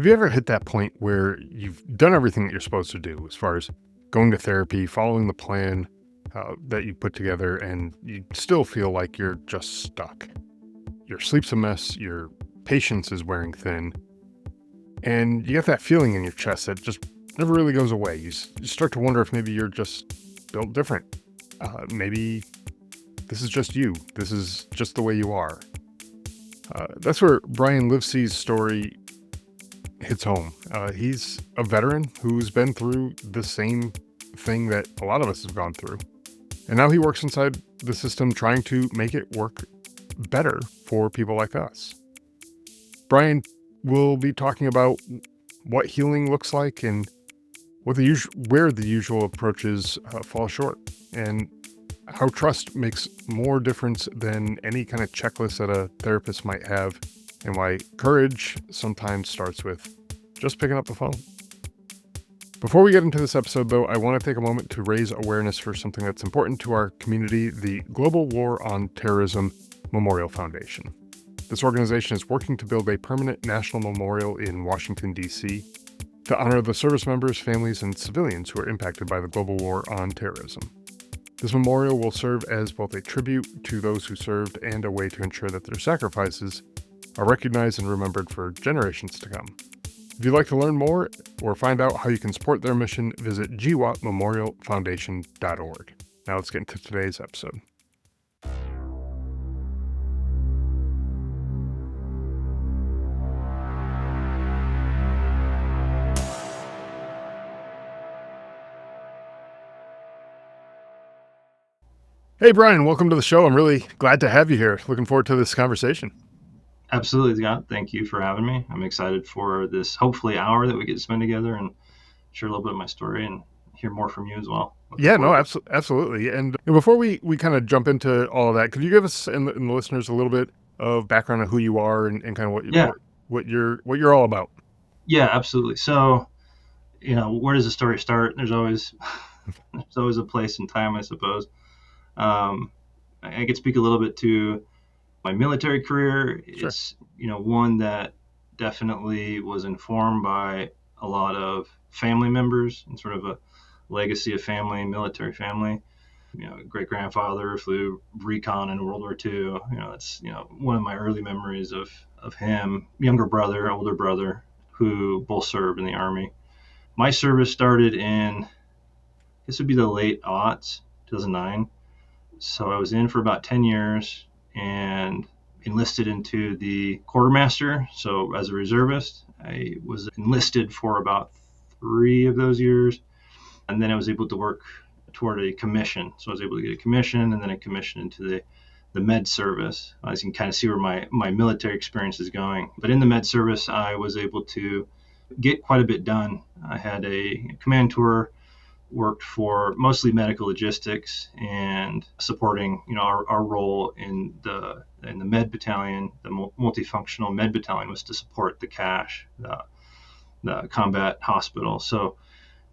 Have you ever hit that point where you've done everything that you're supposed to do as far as going to therapy, following the plan that you put together, and you still feel like you're just stuck? Your sleep's a mess, your patience is wearing thin, and you get that feeling in your chest that just never really goes away. You start to wonder if maybe you're just built different. Maybe this is just you. This is just the way you are. That's where Brian Livesay's story hits home. He's a veteran who's been through the same thing that a lot of us have gone through. And now he works inside the system trying to make it work better for people like us. Brian will be talking about what healing looks like and where the usual approaches fall short, and how trust makes more difference than any kind of checklist that a therapist might have, and why courage sometimes starts with just picking up the phone. Before we get into this episode, though, I want to take a moment to raise awareness for something that's important to our community, the Global War on Terrorism Memorial Foundation. This organization is working to build a permanent national memorial in Washington, D.C. to honor the service members, families, and civilians who are impacted by the global war on terrorism. This memorial will serve as both a tribute to those who served and a way to ensure that their sacrifices are recognized and remembered for generations to come. If you'd like to learn more or find out how you can support their mission, visit gwatmemorialfoundation.org. Now let's get into today's episode. Hey, Brian, welcome to the show. I'm really glad to have you here. Looking forward to this conversation. Absolutely, Scott. Thank you for having me. I'm excited for this, hopefully, hour that we get to spend together and share a little bit of my story and hear more from you as well. Absolutely. And before we kind of jump into all of that, could you give us and the listeners a little bit of background on who you are and kind of what you're all about? Yeah, absolutely. So, where does the story start? There's always a place and time, I suppose. I could speak a little bit to my military career. Sure. It's, one that definitely was informed by a lot of family members and sort of a legacy of military family. Great grandfather flew recon in World War II. That's, one of my early memories of him, younger brother, older brother, who both served in the Army. My service started in, this would be the late aughts, 2009. So I was in for about 10 years and enlisted into the quartermaster. So as a reservist, I was enlisted for about 3 of those years. And then I was able to work toward a commission. So I was able to get a commission and then a commission into the med service. As you can kind of see where my military experience is going. But in the med service, I was able to get quite a bit done. I had a command tour, worked for mostly medical logistics and supporting, our role in the med battalion. The multifunctional med battalion was to support the CASH, the combat hospital. So,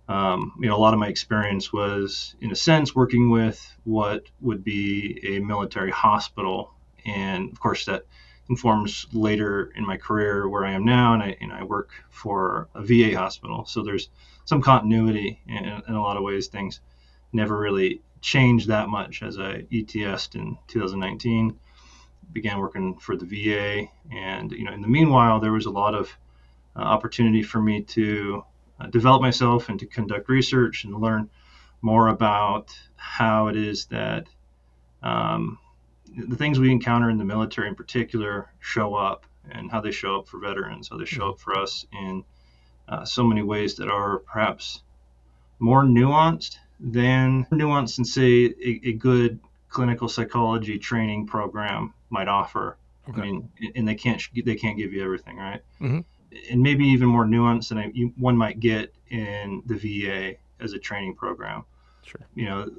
a lot of my experience was, in a sense, working with what would be a military hospital, and of course that informs later in my career where I am now, and I work for a VA hospital. So there's some continuity in a lot of ways. Things never really changed that much as I ETS'd in 2019, began working for the VA. And, in the meanwhile, there was a lot of opportunity for me to develop myself and to conduct research and learn more about how it is that the things we encounter in the military in particular show up, and how they show up for veterans, how they show up for us in so many ways that are perhaps more nuanced than say a good clinical psychology training program might offer. Okay. I mean, and they can't give you everything, right? Mm-hmm. And maybe even more nuanced than one might get in the VA as a training program. Sure.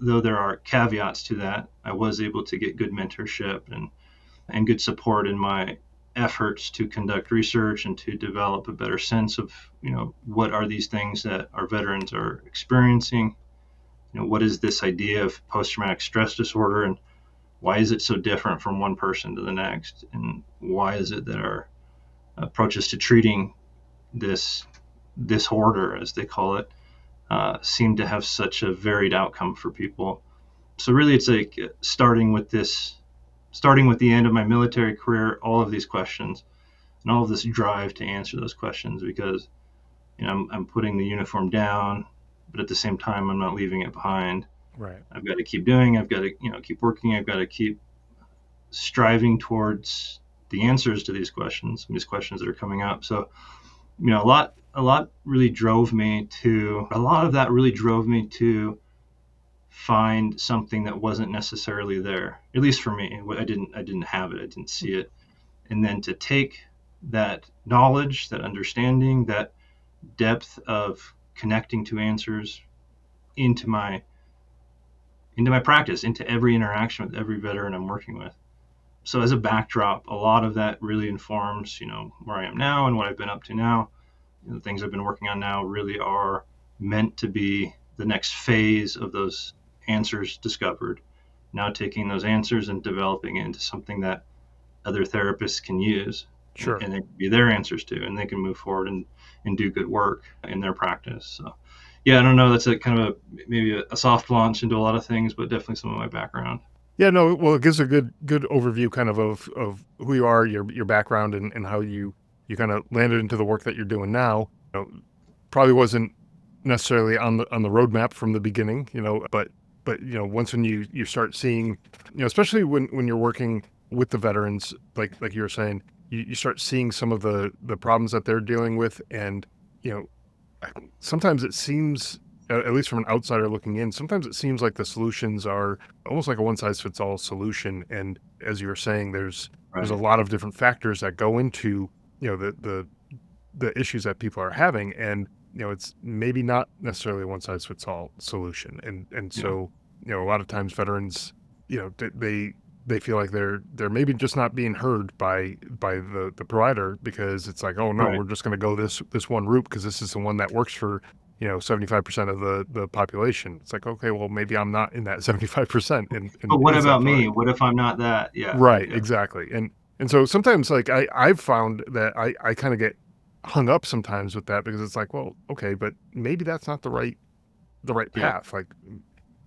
Though there are caveats to that, I was able to get good mentorship and good support in my efforts to conduct research and to develop a better sense of, what are these things that our veterans are experiencing? What is this idea of post-traumatic stress disorder, and why is it so different from one person to the next? And why is it that our approaches to treating this disorder, as they call it, seem to have such a varied outcome for people. So really, it's like starting with the end of my military career, all of these questions and all of this drive to answer those questions, because I'm putting the uniform down, but at the same time, I'm not leaving it behind. Right. I've got to keep doing. I've got to keep working. I've got to keep striving towards the answers to these questions that are coming up. So a lot really drove me to a lot of that really drove me to find something that wasn't necessarily there, at least for me. I didn't have it. I didn't see it. And then to take that knowledge, that understanding, that depth of connecting to answers into my practice, into every interaction with every veteran I'm working with. So as a backdrop, a lot of that really informs, where I am now and what I've been up to now. The things I've been working on now really are meant to be the next phase of those answers discovered. Now taking those answers and developing it into something that other therapists can use, Sure. and they can be their answers to, and they can move forward and do good work in their practice. So, yeah, I don't know. That's a kind of maybe a soft launch into a lot of things, but definitely some of my background. Yeah, no, well, it gives a good overview kind of who you are, your background, and how you kind of landed into the work that you're doing now. Probably wasn't necessarily on the roadmap from the beginning, but once when you start seeing, especially when you're working with the veterans, like you were saying, you start seeing some of the problems that they're dealing with, and you know sometimes it seems, at least from an outsider looking in, sometimes it seems like the solutions are almost like a one size fits all solution. And as you were saying, there's a Right. lot of different factors that go into, the issues that people are having. And, it's maybe not necessarily a one size fits all solution. And Yeah. so, a lot of times veterans, they feel like they're maybe just not being heard by the provider, because it's like, oh no, Right. we're just going to go this one route because this is the one that works for 75% of the population. It's like, okay, well, maybe I'm not in that 75%, and But what is that about the right? me? What if I'm not that? Yeah. Right, Yeah. exactly. And so sometimes, like, I've found that I kind of get hung up sometimes with that, because it's like, well, okay, but maybe that's not the right Yeah. path. Like,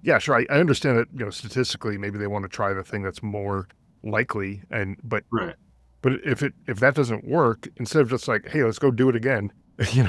yeah, sure, I understand that, statistically maybe they want to try the thing that's more likely, and Right. but if that doesn't work, instead of just like, hey, let's go do it again,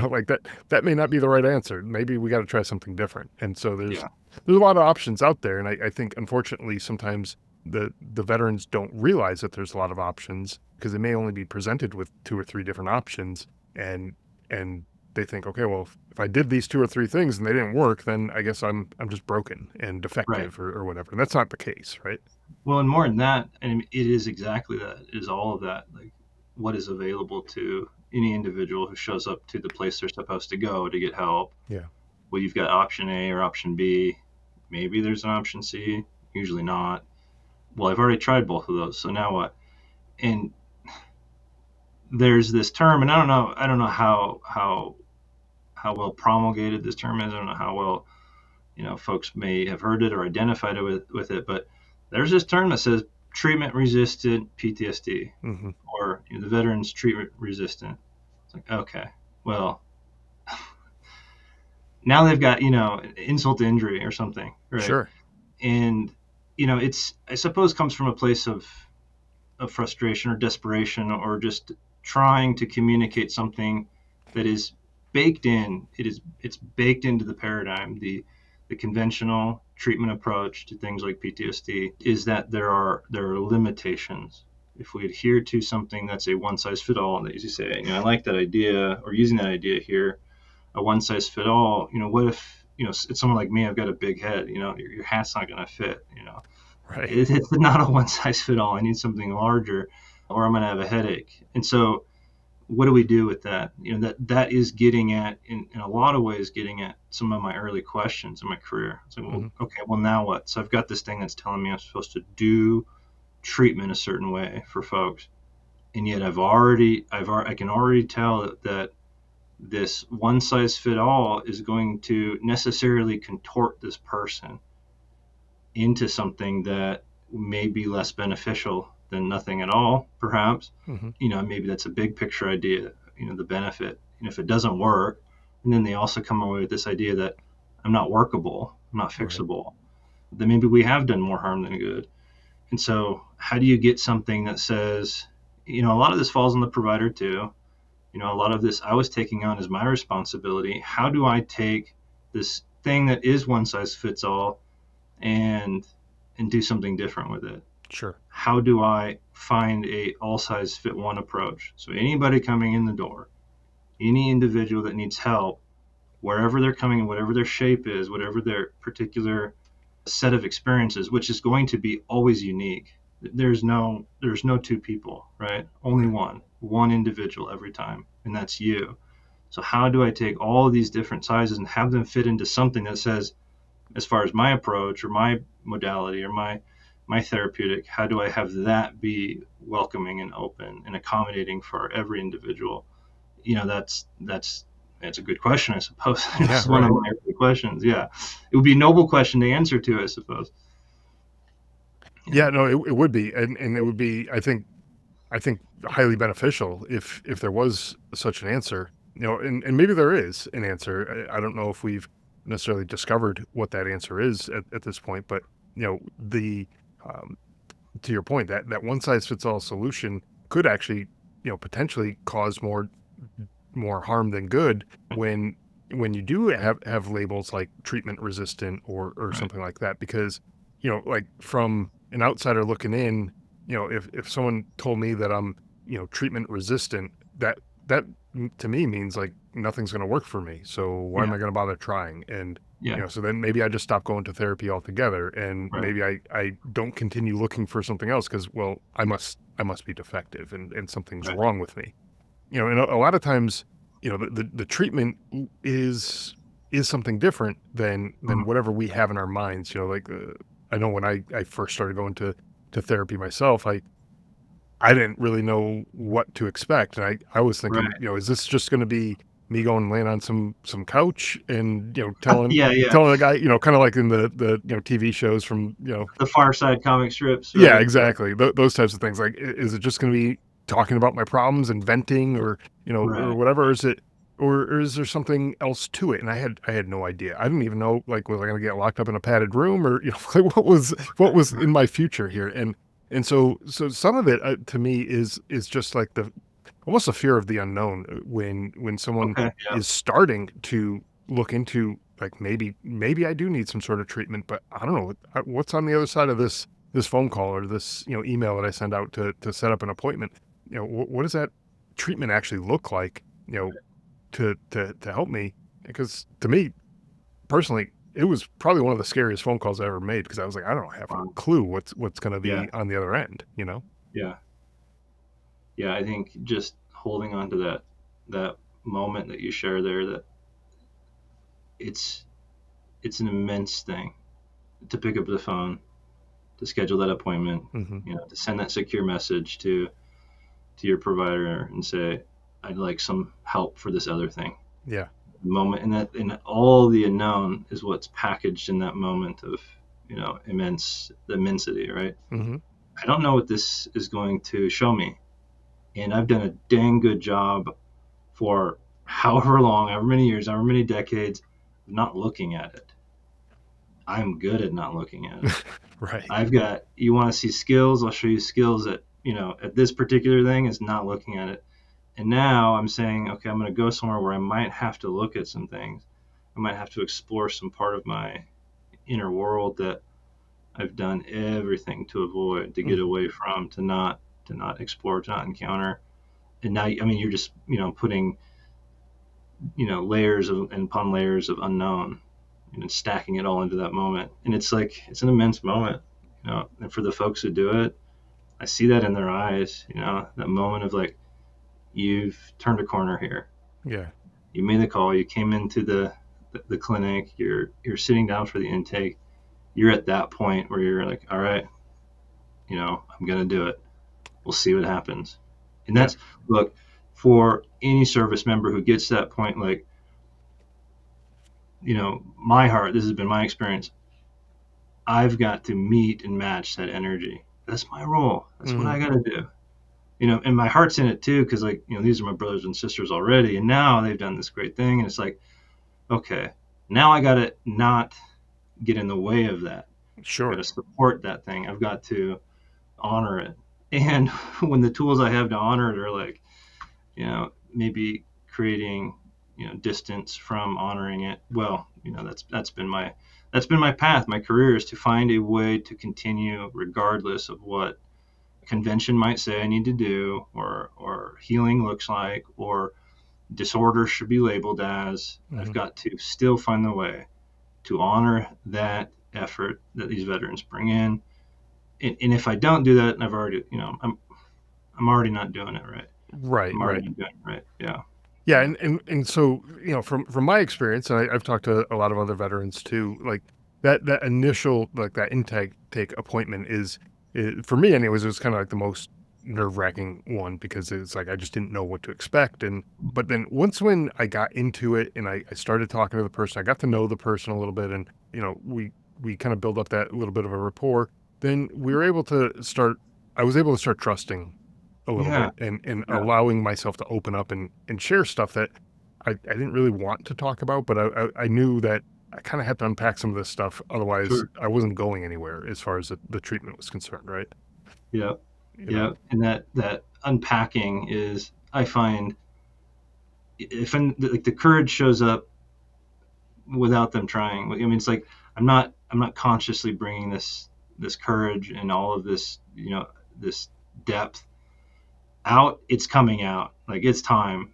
like that may not be the right answer. Maybe we got to try something different. And so there's Yeah. there's a lot of options out there, and I think unfortunately sometimes the veterans don't realize that there's a lot of options, because they may only be presented with two or three different options, and and they think, okay, well, if I did these two or three things and they didn't work, then I guess I'm just broken and Right. defective, or whatever. And that's not the case, right? Well, and more than that, and it is exactly that. It is all of that. Like what is available to any individual who shows up to the place they're supposed to go to get help. Yeah. Well, you've got option A or option B. Maybe there's an option C. Usually not. Well, I've already tried both of those. So now what? And there's this term, and I don't know how well promulgated this term is. I don't know how well folks may have heard it or identified it with it, but there's this term that says treatment resistant PTSD, Hmm. or the veterans treatment resistant. It's like, okay, well, now they've got insult to injury or something, right? Sure. And it's, I suppose, comes from a place of frustration or desperation, or just trying to communicate something that is baked in. It's baked into the paradigm. The conventional treatment approach to things like PTSD is that there are limitations. If we adhere to something that's a one size fit all, and as you say, I like that idea, or using that idea here, a one size fit all. What if it's someone like me? I've got a big head. Your hat's not going to fit. Right. It's not a one size fit all. I need something larger, or I'm going to have a headache. And so, what do we do with that? That is getting at, in a lot of ways, getting at some of my early questions in my career. It's like, well, Hmm. okay, well, now what? So I've got this thing that's telling me I'm supposed to do treatment a certain way for folks, and yet I can already tell that this one size fit all is going to necessarily contort this person into something that may be less beneficial than nothing at all, perhaps. Hmm. Maybe that's a big picture idea, the benefit. And if it doesn't work, and then they also come away with this idea that I'm not workable, I'm not Right. fixable, then maybe we have done more harm than good. And so, how do you get something that says, a lot of this falls on the provider too. A lot of this I was taking on as my responsibility. How do I take this thing that is one size fits all and do something different with it? Sure. How do I find a all size fit one approach? So anybody coming in the door, any individual that needs help, wherever they're coming, whatever their shape is, whatever their particular set of experiences, which is going to be always unique. There's no two people, right? Only Right. one individual every time, and that's you. So how do I take all of these different sizes and have them fit into something that says, as far as my approach or my modality or my therapeutic, how do I have that be welcoming and open and accommodating for every individual? That's a good question, I suppose. Yeah. It's one of Right. my early questions. Yeah, it would be a noble question to answer to, I suppose. Yeah, Yeah. No, it would be, and it would be. I think highly beneficial if there was such an answer. And maybe there is an answer. I don't know if we've necessarily discovered what that answer is at this point, but the um, to your point, that one size fits all solution could actually potentially cause more harm than good when you do have labels like treatment resistant or right. something like that, because like from an outsider looking in, if someone told me that I'm treatment resistant, that to me means like nothing's going to work for me, so why am Yeah, I going to bother trying? And yeah, so then maybe I just stop going to therapy altogether, and right, maybe I don't continue looking for something else because, well, I must be defective, and something's right. wrong with me. And a lot of times, the treatment is something different than Mm, whatever we have in our minds. Like, I know when I first started going to therapy myself, I didn't really know what to expect, and I was thinking, right. is this just going to be me going and laying on some couch and telling Yeah, yeah. telling the guy, kind of like in the TV shows from The Far Side comic strips, yeah, right? Yeah, exactly. Those types of things. Like, is it just going to be talking about my problems and venting, or or right, whatever? right. Or is there something else to it? And I had no idea. I didn't even know, like, was I going to get locked up in a padded room, or like what was in my future here? And so some of it, to me, is just like the almost a fear of the unknown, when someone Okay, yeah, is starting to look into, like, maybe I do need some sort of treatment, but I don't know what's on the other side of this phone call or this email that I send out to set up an appointment. What does that treatment actually look like? To help me, because to me personally, it was probably one of the scariest phone calls I ever made, because I was like, I don't have a wow. clue what's going to Yeah, be on the other end. yeah, yeah. I think just holding on to that moment that you share there, that it's it's an immense thing to pick up the phone, to schedule that appointment, Hmm. to send that secure message to your provider and say, I'd like some help for this other thing. Yeah. Moment, and all the unknown is what's packaged in that moment of the immensity, right? Hmm. I don't know what this is going to show me, and I've done a dang good job for however long, however many years, however many decades, of not looking at it. I'm good at not looking at it. Right. I've got, you want to see skills, I'll show you skills at at this particular thing is not looking at it. And now I'm saying, okay, I'm going to go somewhere where I might have to look at some things. I might have to explore some part of my inner world that I've done everything to avoid, to get Hmm. away from, to not explore, to not encounter. And now, I mean, you're just putting layers of and upon layers of unknown, and stacking it all into that moment. And it's like it's an immense moment, And for the folks who do it, I see that in their eyes. That moment of like, you've turned a corner here. Yeah. You made the call. You came into the clinic. You're sitting down for the intake. You're at that point where you're like, all right, I'm gonna do it. We'll see what happens. And Yeah. that's, look, for any service member who gets to that point, like, my heart. This has been my experience. I've got to meet and match that energy. That's my role. That's what Hmm. I got to do. and my heart's in it too, because like, these are my brothers and sisters already, and now they've done this great thing, and it's like, okay, now I got to not get in the way of that. I got to Sure. support that thing. I've got to honor it. And when the tools I have to honor it are like, maybe creating, distance from honoring it. Well, that's been my path. My career is to find a way to continue regardless of what convention might say I need to do, or healing looks like, or disorder should be labeled as. I've Hmm. got to still find the way to honor that effort that these veterans bring in. And if I don't do that, I've already, I'm already not doing it right. Right, I'm already right. not doing it right. Yeah. Yeah, Yeah. and so, from my experience, and I've talked to a lot of other veterans too, like that initial, like that intake take appointment for me anyways, it was kind of like the most nerve-wracking one, because it's like I just didn't know what to expect. And but then once when I got into it and I started talking to the person, I got to know the person a little bit, and we kind of build up that little bit of a rapport. Then we were able to start. I was able to start trusting a little Yeah. bit, and Yeah. allowing myself to open up and share stuff that I didn't really want to talk about, but I knew that I kind of had to unpack some of this stuff. Otherwise, Sure. I wasn't going anywhere as far as the treatment was concerned, right? Yeah. You know? Yeah. And that unpacking is, I find, if like the courage shows up without them trying. I mean, it's like I'm not consciously bringing this courage and all of this, this depth out. It's coming out. Like, it's time.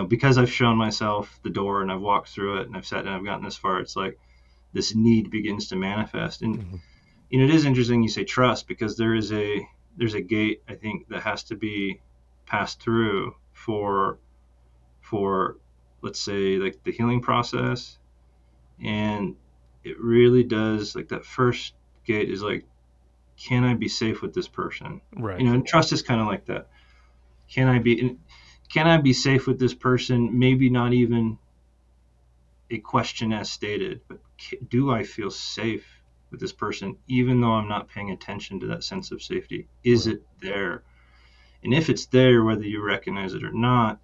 Because I've shown myself the door and I've walked through it and I've sat and I've gotten this far. It's like this need begins to manifest. And Mhm. it is interesting you say trust, because there's a gate, I think, that has to be passed through for let's say, like, the healing process. And it really does, like, that first gate is like, can I be safe with this person? Right. And trust is kind of like that. Can I be can i be safe with this person? Maybe not even a question as stated, but do I feel safe with this person, even though I'm not paying attention to that sense of safety? Is Right. it there? And if it's there, whether you recognize it or not,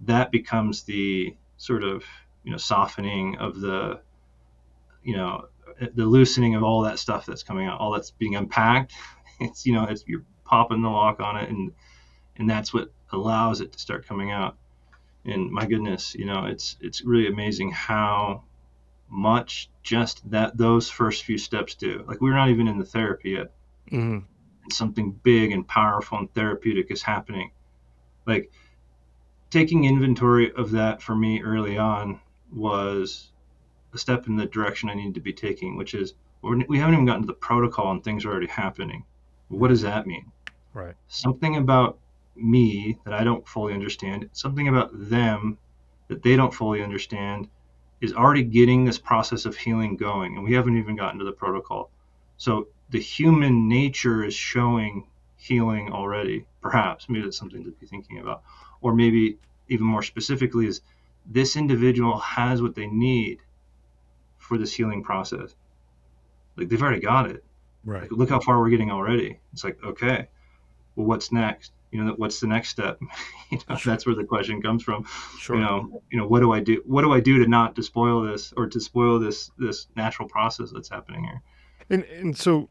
that becomes the sort of, softening of you know the loosening of all that stuff that's coming out, all that's being unpacked. It's you're popping the lock on it, and that's what allows it to start coming out. And my goodness, it's really amazing how much just those first few steps do. Like, we're not even in the therapy yet, Hmm. and something big and powerful and therapeutic is happening. Like, taking inventory of that for me early on was a step in the direction I need to be taking, which is, we haven't even gotten to the protocol and things are already happening. What Right. does that mean? Right. Something about me that I don't fully understand, something about them that they don't fully understand, is already getting this process of healing going, and we haven't even gotten to the protocol. So the human nature is showing healing already. Perhaps maybe that's something to be thinking about, or maybe even more specifically is, this individual has what they need for this healing process. Like, they've already got it. Like, Right. look how far we're getting already. It's like, okay, well, what's next? What's the next step? Sure. That's where the question comes from. Sure. What do I do? What do I do to not despoil this, or to spoil this natural process that's happening here? And so,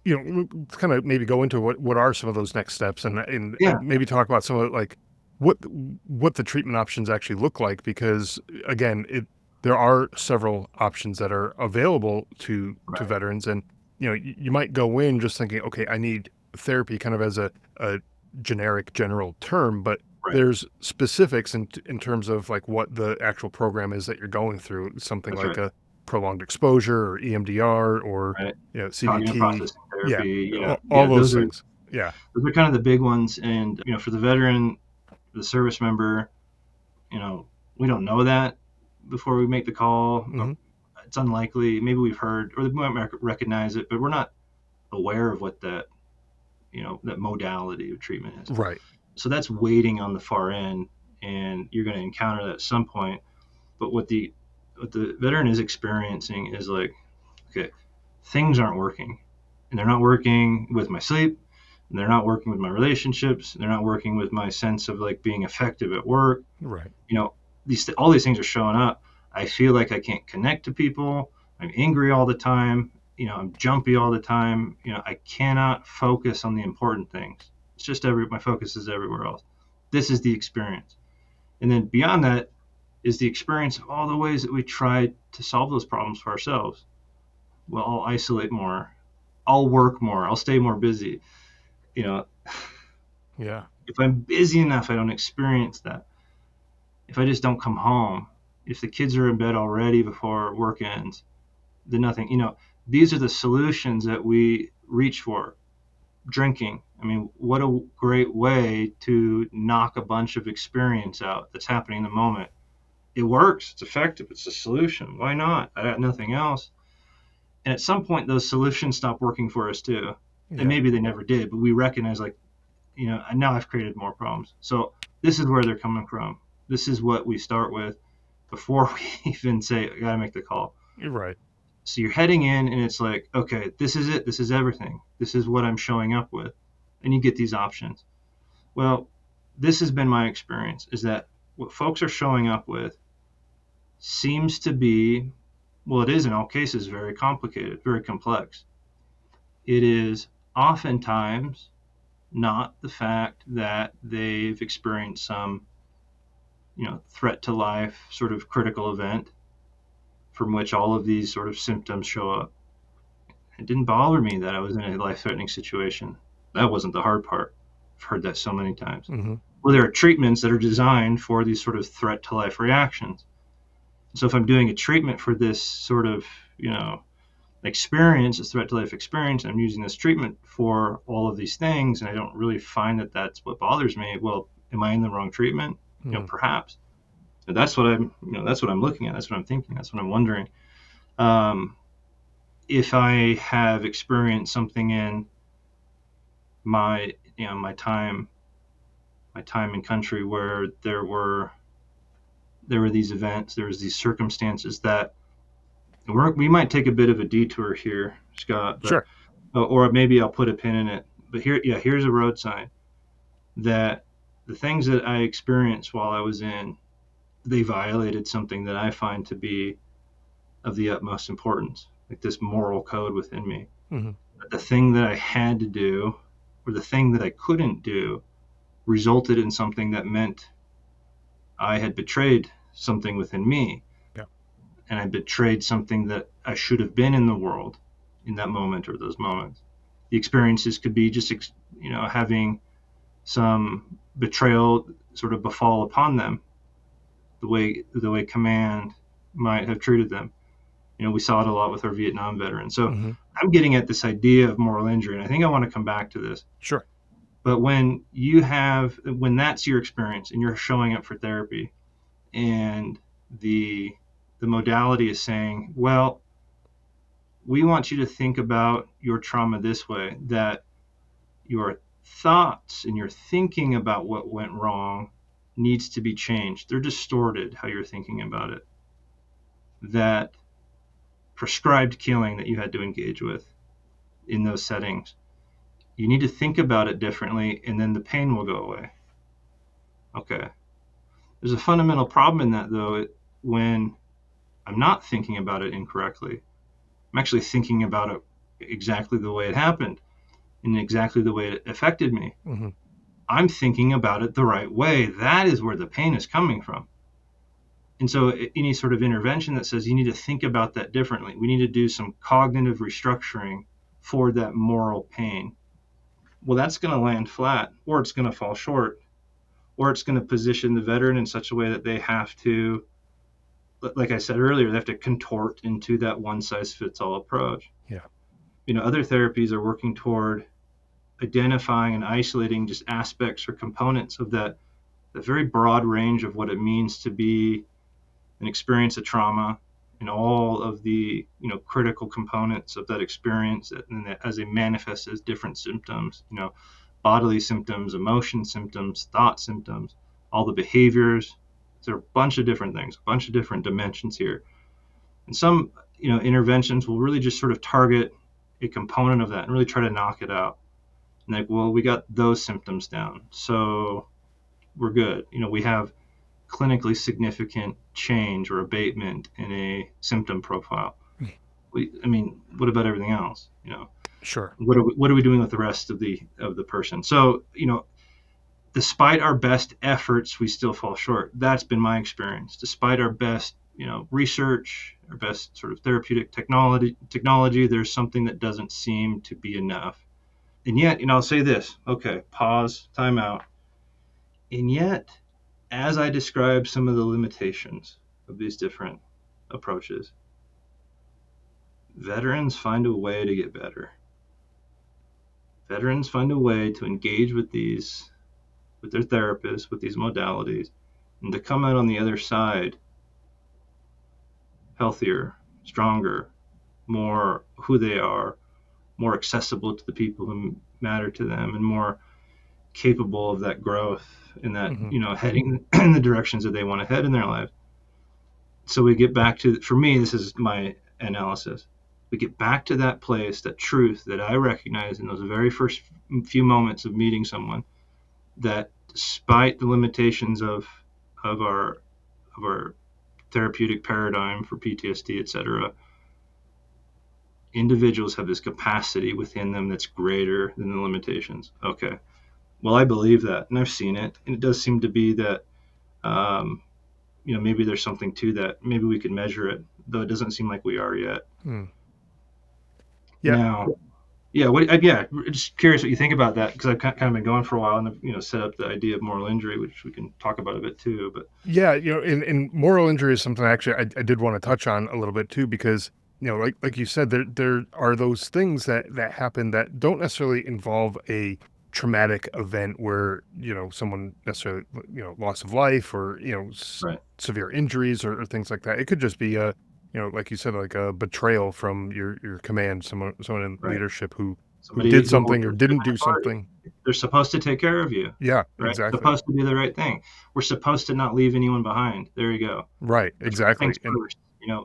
kind of maybe go into what are some of those next steps, and Yeah. maybe talk about some of, like, what what the treatment options actually look like, because again, there are several options that are available to Right. veterans. And you might go in just thinking, okay, I need therapy, kind of as a generic general term, but Right. there's specifics in terms of like what the actual program is that you're going through, something That's like right. a prolonged exposure or EMDR or Right. Cognitive CBT. processing Yeah, therapy. Yeah. all Yeah. those Those are things. Yeah. those are kind of the big ones. And for the veteran, the service member, we don't know that before we make the call. Mhm. It's unlikely. Maybe we've heard, or we might recognize it, but we're not aware of what that modality of treatment is. Right. So that's waiting on the far end, and you're going to encounter that at some point. But what the veteran is experiencing is like, okay, things aren't working, and they're not working with my sleep. And they're not working with my relationships. They're not working with my sense of like being effective at work. Right. You know, all these things are showing up. I feel like I can't connect to people. I'm angry all the time. I'm jumpy all the time. I cannot focus on the important things. It's just my focus is everywhere else. This is the experience. And then beyond that is the experience of all the ways that we try to solve those problems for ourselves. Well, I'll isolate more. I'll work more. I'll stay more busy. You know, Yeah. if I'm busy enough, I don't experience that. If I just don't come home, if the kids are in bed already before work ends, then nothing. These are the solutions that we reach for. Drinking. I mean, what a great way to knock a bunch of experience out that's happening in the moment. It works. It's effective. It's a solution. Why not? I got nothing else. And at some point, those solutions stop working for us too. And Yeah. maybe they never did, but we recognize like, now I've created more problems. So this is where they're coming from. This is what we start with before we even say, I got to make the call. You're right. So you're heading in and it's like, okay, this is it. This is everything. This is what I'm showing up with. And you get these options. Well, this has been my experience is that what folks are showing up with seems to be, well, it is in all cases very complicated, very complex. It is oftentimes not the fact that they've experienced some, threat to life sort of critical event from which all of these sort of symptoms show up. It didn't bother me that I was in a life-threatening situation. That wasn't the hard part. I've heard that so many times. Mm-hmm. Well, there are treatments that are designed for these sort of threat to life reactions. So if I'm doing a treatment for this sort of, experience, this threat to life experience, I'm using this treatment for all of these things, and I don't really find that that's what bothers me. Well, am I in the wrong treatment? Mm-hmm. Perhaps. And that's what I'm looking at. That's what I'm thinking. That's what I'm wondering. Um, if I have experienced something in my, my time in country where there were these events, there was these circumstances that we might take a bit of a detour here, Scott, but Sure. or maybe I'll put a pin in it. But here's a road sign that the things that I experienced while I was in, they violated something that I find to be of the utmost importance, like this moral code within me. Mm-hmm. But the thing that I had to do, or the thing that I couldn't do, resulted in something that meant I had betrayed something within me. Yeah. And I betrayed something that I should have been in the world in that moment or those moments. The experiences could be just, having some betrayal sort of befall upon them, the way command might have treated them. We saw it a lot with our Vietnam veterans. So Mm-hmm. I'm getting at this idea of moral injury, and I think I want to come back to this. Sure. But when that's your experience and you're showing up for therapy, and the modality is saying, well, we want you to think about your trauma this way, that your thoughts and your thinking about what went wrong needs to be changed. They're distorted how you're thinking about it. That prescribed killing that you had to engage with in those settings, you need to think about it differently, and then the pain will go away. Okay. There's a fundamental problem in that, though, when I'm not thinking about it incorrectly. I'm actually thinking about it exactly the way it happened and exactly the way it affected me. Mm-hmm. I'm thinking about it the right way. That is where the pain is coming from. And so any sort of intervention that says you need to think about that differently, we need to do some cognitive restructuring for that moral pain. Well, that's going to land flat, or it's going to fall short, or it's going to position the veteran in such a way that they have to, like I said earlier, they have to contort into that one size fits all approach. Yeah. Other therapies are working toward identifying and isolating just aspects or components of that very broad range of what it means to be an experience of trauma and all of the critical components of that experience, and that as they manifest as different symptoms, bodily symptoms, emotion symptoms, thought symptoms, all the behaviors. There are a bunch of different things, a bunch of different dimensions here. And some interventions will really just sort of target a component of that and really try to knock it out. And like, well, we got those symptoms down, so we're good. We have clinically significant change or abatement in a symptom profile. I mean, what about everything else? Sure. What are we doing with the rest of the person? So, despite our best efforts, we still fall short. That's been my experience. Despite our best, research, our best sort of therapeutic technology, there's something that doesn't seem to be enough. And yet, I'll say this. Okay, pause, time out. And yet, as I describe some of the limitations of these different approaches, veterans find a way to get better. Veterans find a way to engage with their therapists, with these modalities, and to come out on the other side healthier, stronger, more who they are, more accessible to the people who matter to them, and more capable of that growth and that, Hmm. heading in the directions that they want to head in their life. So we get back to, for me, this is my analysis. We get back to that place, that truth that I recognize in those very first few moments of meeting someone, that despite the limitations of our of our therapeutic paradigm for PTSD, et cetera, individuals have this capacity within them that's greater than the limitations. Okay. Well, I believe that, and I've seen it, and it does seem to be that, um, maybe there's something to that. Maybe we could measure it, though it doesn't seem like we are yet. Mm. Yeah. Now, yeah, just curious what you think about that, because I've kind of been going for a while, and I've, set up the idea of moral injury, which we can talk about a bit too. But Yeah, in moral injury is something actually I did want to touch on a little bit too, because like you said, there are those things that happen that don't necessarily involve a traumatic event where someone necessarily loss of life or right, severe injuries or things like that. It could just be a like you said, like a betrayal from your command, someone in right, leadership who somebody did who something or holds your didn't do back party, something. they're supposed to take care of you, Yeah, right? exactly. Supposed to do the right thing. We're supposed to not leave anyone behind. There you go. Right, That's first things exactly. And first.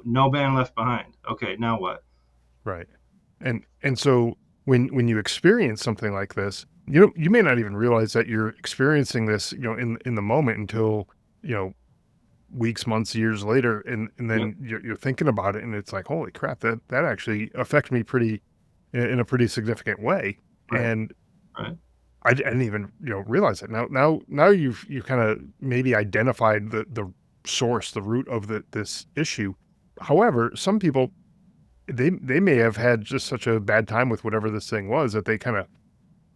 No man left behind. Okay, now what? right. And so when you experience something like this, you may not even realize that you're experiencing this, in the moment until, you know, weeks, months, years later, and Yep. then you're thinking about it, and it's like, holy crap, that actually affected me pretty in a pretty significant way. Right. And Right. I didn't even, realize it. Now you've kind of maybe identified the source, the root of this issue. However, some people they may have had just such a bad time with whatever this thing was that they kinda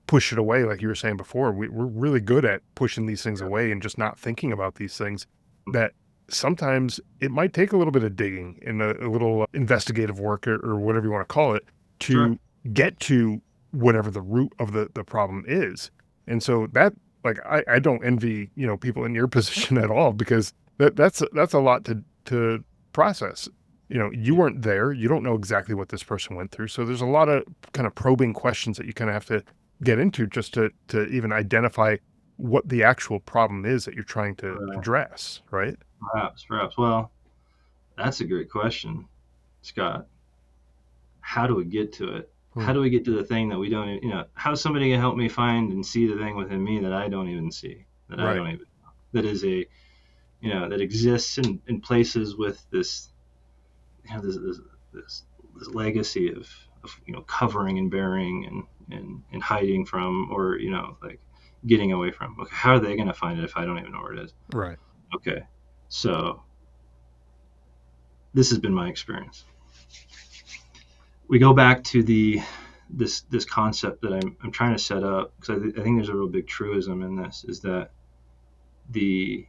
push it away, like you were saying before. We're really good at pushing these things away and just not thinking about these things, that sometimes it might take a little bit of digging and a little investigative work or whatever you wanna call it Sure. to get to whatever the root of the problem is. And so that like, I don't envy, people in your position at all, because that's a lot to process. You Yeah. weren't there, you don't know exactly what this person went through, so there's a lot of kind of probing questions that you kinda have to get into just to even identify what the actual problem is that you're trying to Right. address, right? Perhaps. Perhaps. Well, that's a great question, Scott. How do we get to it? How Hmm. do we get to the thing that we don't? How's somebody gonna help me find and see the thing within me that I don't even see? That I Right. don't even. That is that exists in places with this, this legacy of covering and burying and hiding from, or like getting away from. Okay, how are they going to find it if I don't even know where it is? Right. Okay, so this has been my experience. We go back to this concept that I'm trying to set up, because I think there's a real big truism in this, is that the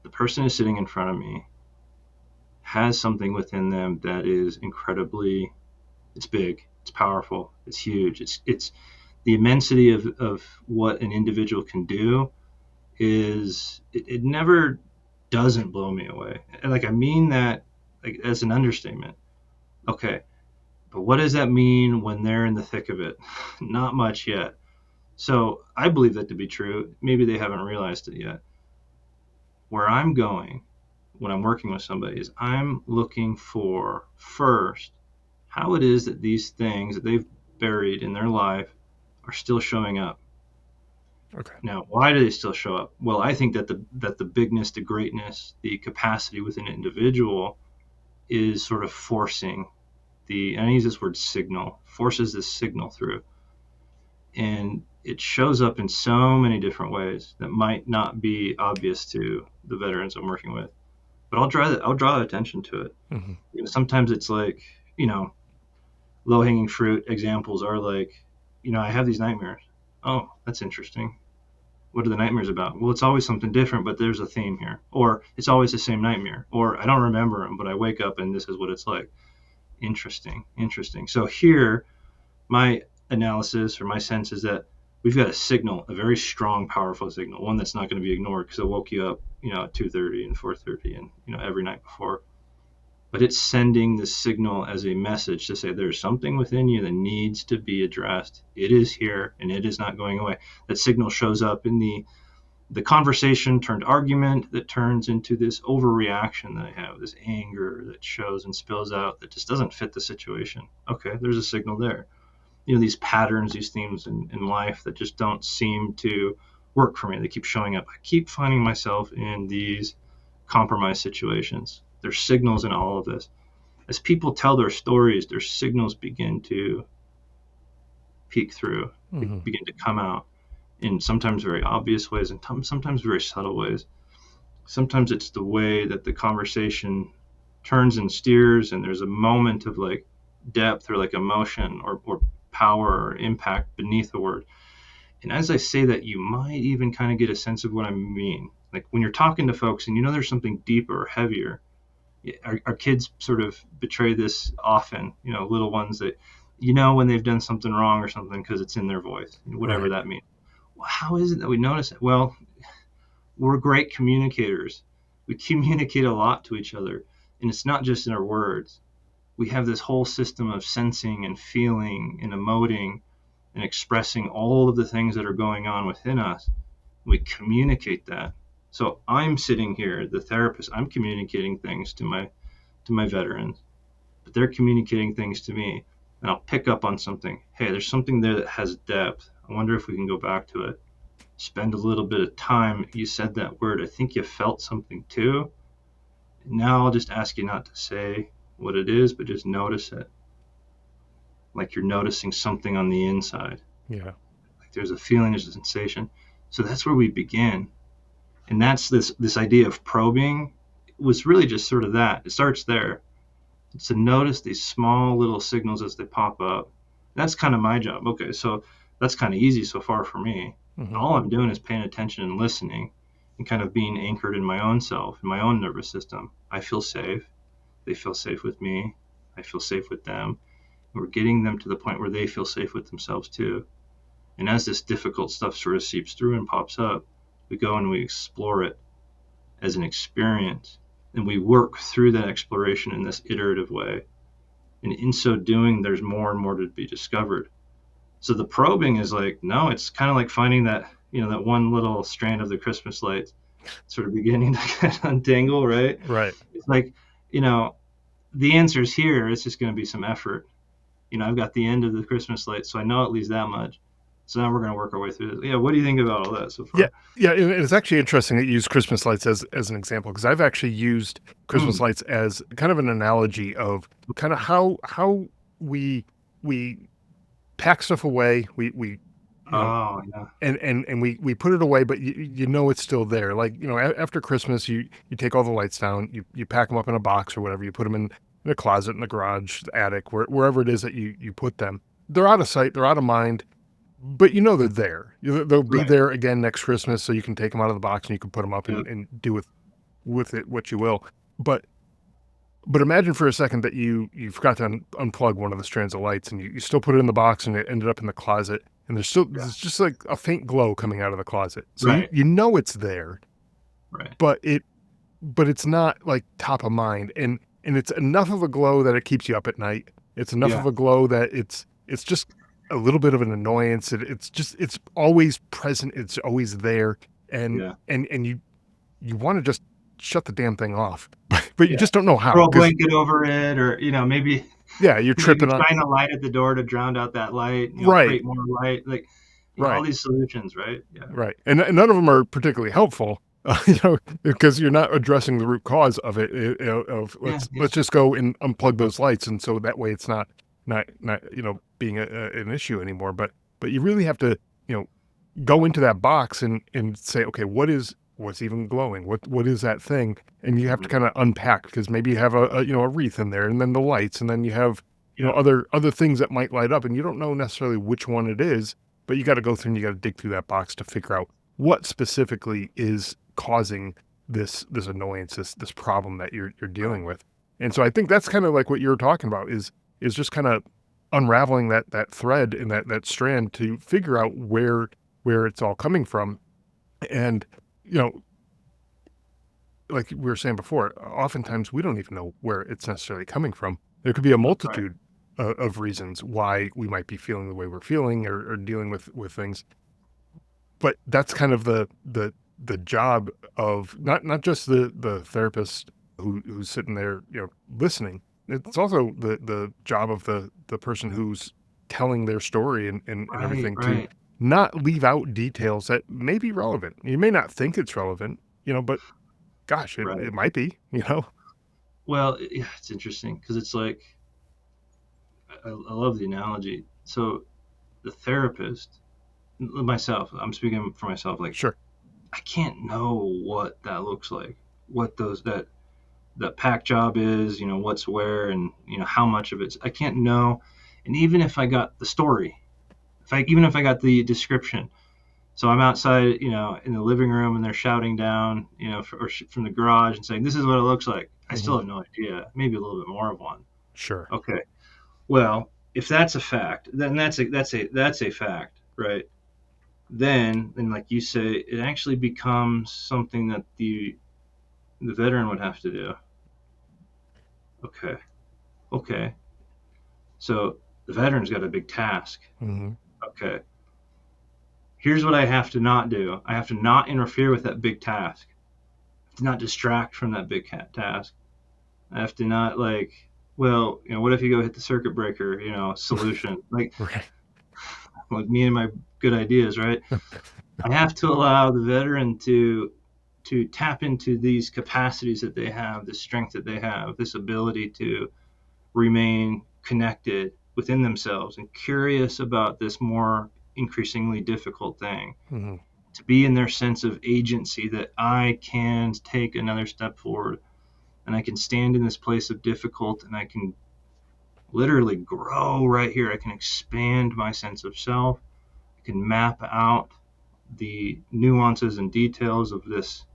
the person who's sitting in front of me has something within them that is incredibly, it's big, it's powerful, it's huge. It's the immensity of what an individual can do is, it never doesn't blow me away. And like, I mean that like as an understatement. Okay, but what does that mean when they're in the thick of it? Not much yet. So I believe that to be true. Maybe they haven't realized it yet. Where I'm going when I'm working with somebody is, I'm looking for first how it is that these things that they've buried in their life are still showing up. Okay. Now, why do they still show up? Well, I think that the bigness, the greatness, the capacity within an individual is sort of forcing and I use this word signal, forces this signal through. And it shows up in so many different ways that might not be obvious to the veterans I'm working with. But I'll draw attention to it. Mm-hmm. Sometimes it's like, low hanging fruit examples are like, I have these nightmares. Oh, that's interesting. What are the nightmares about? Well, it's always something different, but there's a theme here. Or it's always the same nightmare. Or I don't remember them, but I wake up and this is what it's like. Interesting. So here, my analysis or my sense is that we've got a signal, a very strong, powerful signal, one that's not going to be ignored because it woke you up, at 2:30 and 4:30 and, every night before. But it's sending the signal as a message to say there's something within you that needs to be addressed. It is here and it is not going away. That signal shows up in the conversation turned argument that turns into this overreaction that I have, this anger that shows and spills out that just doesn't fit the situation. Okay, there's a signal there. These patterns, these themes in life that just don't seem to work for me. They keep showing up. I keep finding myself in these compromised situations. There's signals in all of this. As people tell their stories, their signals begin to peek through, Mm-hmm. begin to come out in sometimes very obvious ways and sometimes very subtle ways. Sometimes it's the way that the conversation turns and steers, and there's a moment of like depth or like emotion or power or impact beneath the word. And as I say that, you might even kind of get a sense of what I mean. Like when you're talking to folks and there's something deeper or heavier, our kids sort of betray this often, little ones that, when they've done something wrong or something because it's in their voice, whatever Right. that means. Well, how is it that we notice it? Well, we're great communicators. We communicate a lot to each other, and it's not just in our words. We have this whole system of sensing and feeling and emoting and expressing all of the things that are going on within us. We communicate that. So I'm sitting here, the therapist, I'm communicating things to my veterans, but they're communicating things to me. And I'll pick up on something. Hey, there's something there that has depth. I wonder if we can go back to it. Spend a little bit of time. You said that word. I think you felt something too. Now I'll just ask you not to say what it is, but just notice it. Like you're noticing something on the inside. Yeah. Like there's a feeling, there's a sensation. So that's where we begin. And that's this idea of probing was really just sort of that. It starts there. It's to notice these small little signals as they pop up. That's kind of my job. Okay, so that's kind of easy so far for me. Mm-hmm. All I'm doing is paying attention and listening and kind of being anchored in my own self, in my own nervous system. I feel safe. They feel safe with me. I feel safe with them. We're getting them to the point where they feel safe with themselves too. And as this difficult stuff sort of seeps through and pops up, we go and we explore it as an experience. And we work through that exploration in this iterative way. And in so doing, there's more and more to be discovered. So the probing is like, no, it's kind of like finding that, that one little strand of the Christmas lights sort of beginning to kind of untangle, right? Right. It's like, the answer's here. It's just going to be some effort. I've got the end of the Christmas light, so I know at least that much. So now we're going to work our way through this. Yeah, what do you think about all that so Yeah. far? Yeah. It's actually interesting that you use Christmas lights as an example, because I've actually used Christmas lights as kind of an analogy of kind of how we pack stuff away. We Oh, yeah. and we put it away, but it's still there. Like, after Christmas, you take all the lights down, you pack them up in a box or whatever, you put them in a closet, in the garage, the attic, wherever it is that you put them. They're out of sight, they're out of mind, but they're there. They'll be Right. there again next Christmas, so you can take them out of the box and you can put them up Yep. and do with it what you will. But imagine for a second that you forgot to unplug one of the strands of lights, and you still put it in the box, and it ended up in the closet, and Yeah. there's just like a faint glow coming out of the closet. So Right. it's there, Right. but it's not like top of mind, and it's enough of a glow that it keeps you up at night. It's enough Yeah. of a glow that it's just a little bit of an annoyance. It's always present. It's always there, and Yeah. and you want to just shut the damn thing off, but you Yeah. just don't know how Throw a because blanket over it, or maybe yeah, you're maybe tripping on shine a light at the door to drown out that light. right, Create more light. Like, all right. these solutions, right? Yeah. Right, and none of them are particularly helpful, because you're not addressing the root cause of it. Of Yeah. let's Yeah. just go and unplug those lights, and so that way it's not being an issue anymore. But you really have to you know go into that box and say, okay, what's even glowing? What is that thing? And you have to Mhm. kind of unpack because maybe you have a wreath in there, and then the lights, and then you have Yeah. other things that might light up, and you don't know necessarily which one it is, but you got to go through and you got to dig through that box to figure out what specifically is causing this annoyance, this problem that you're Right. dealing with. And so I think that's kind of like what you were talking about is just kind of unraveling that thread and that strand to figure out where it's all coming from. And you know, like we were saying before, oftentimes we don't even know where it's necessarily coming from. There could be a Right. multitude of reasons why we might be feeling the way we're feeling or dealing with things. But that's kind of the job of not just the therapist who's sitting there, listening. It's also the job of the person who's telling their story and Right. everything to Right. not leave out details that may be relevant. You may not think it's relevant, but gosh, it Right. might be. Well, yeah, it's interesting because it's like I love the analogy. So the therapist, myself, I'm speaking for myself. Like, Sure. I can't know what that looks like, what that pack job is, what's where, and how much of it's I can't know. And even if I got the story, even if I got the description, so I'm outside, in the living room, and they're shouting down, from the garage and saying, "This is what it looks like." I Hmm. still have no idea. Maybe a little bit more of one. Sure. Okay. Well, if that's a fact, then that's a fact, right? Then, like you say, it actually becomes something that the veteran would have to do. Okay. Okay. So the veteran's got a big task. Hmm. Okay. Here's what I have to not do. I have to not interfere with that big task. I have to not distract from that big task. I have to not, like, well, what if you go hit the circuit breaker, solution, Right. like me and my good ideas, right? I have to allow the veteran to tap into these capacities that they have, this strength that they have, this ability to remain connected within themselves and curious about this more increasingly difficult thing, Hmm. to be in their sense of agency that I can take another step forward and I can stand in this place of difficult and I can literally grow right here. I can expand my sense of self. I can map out the nuances and details of this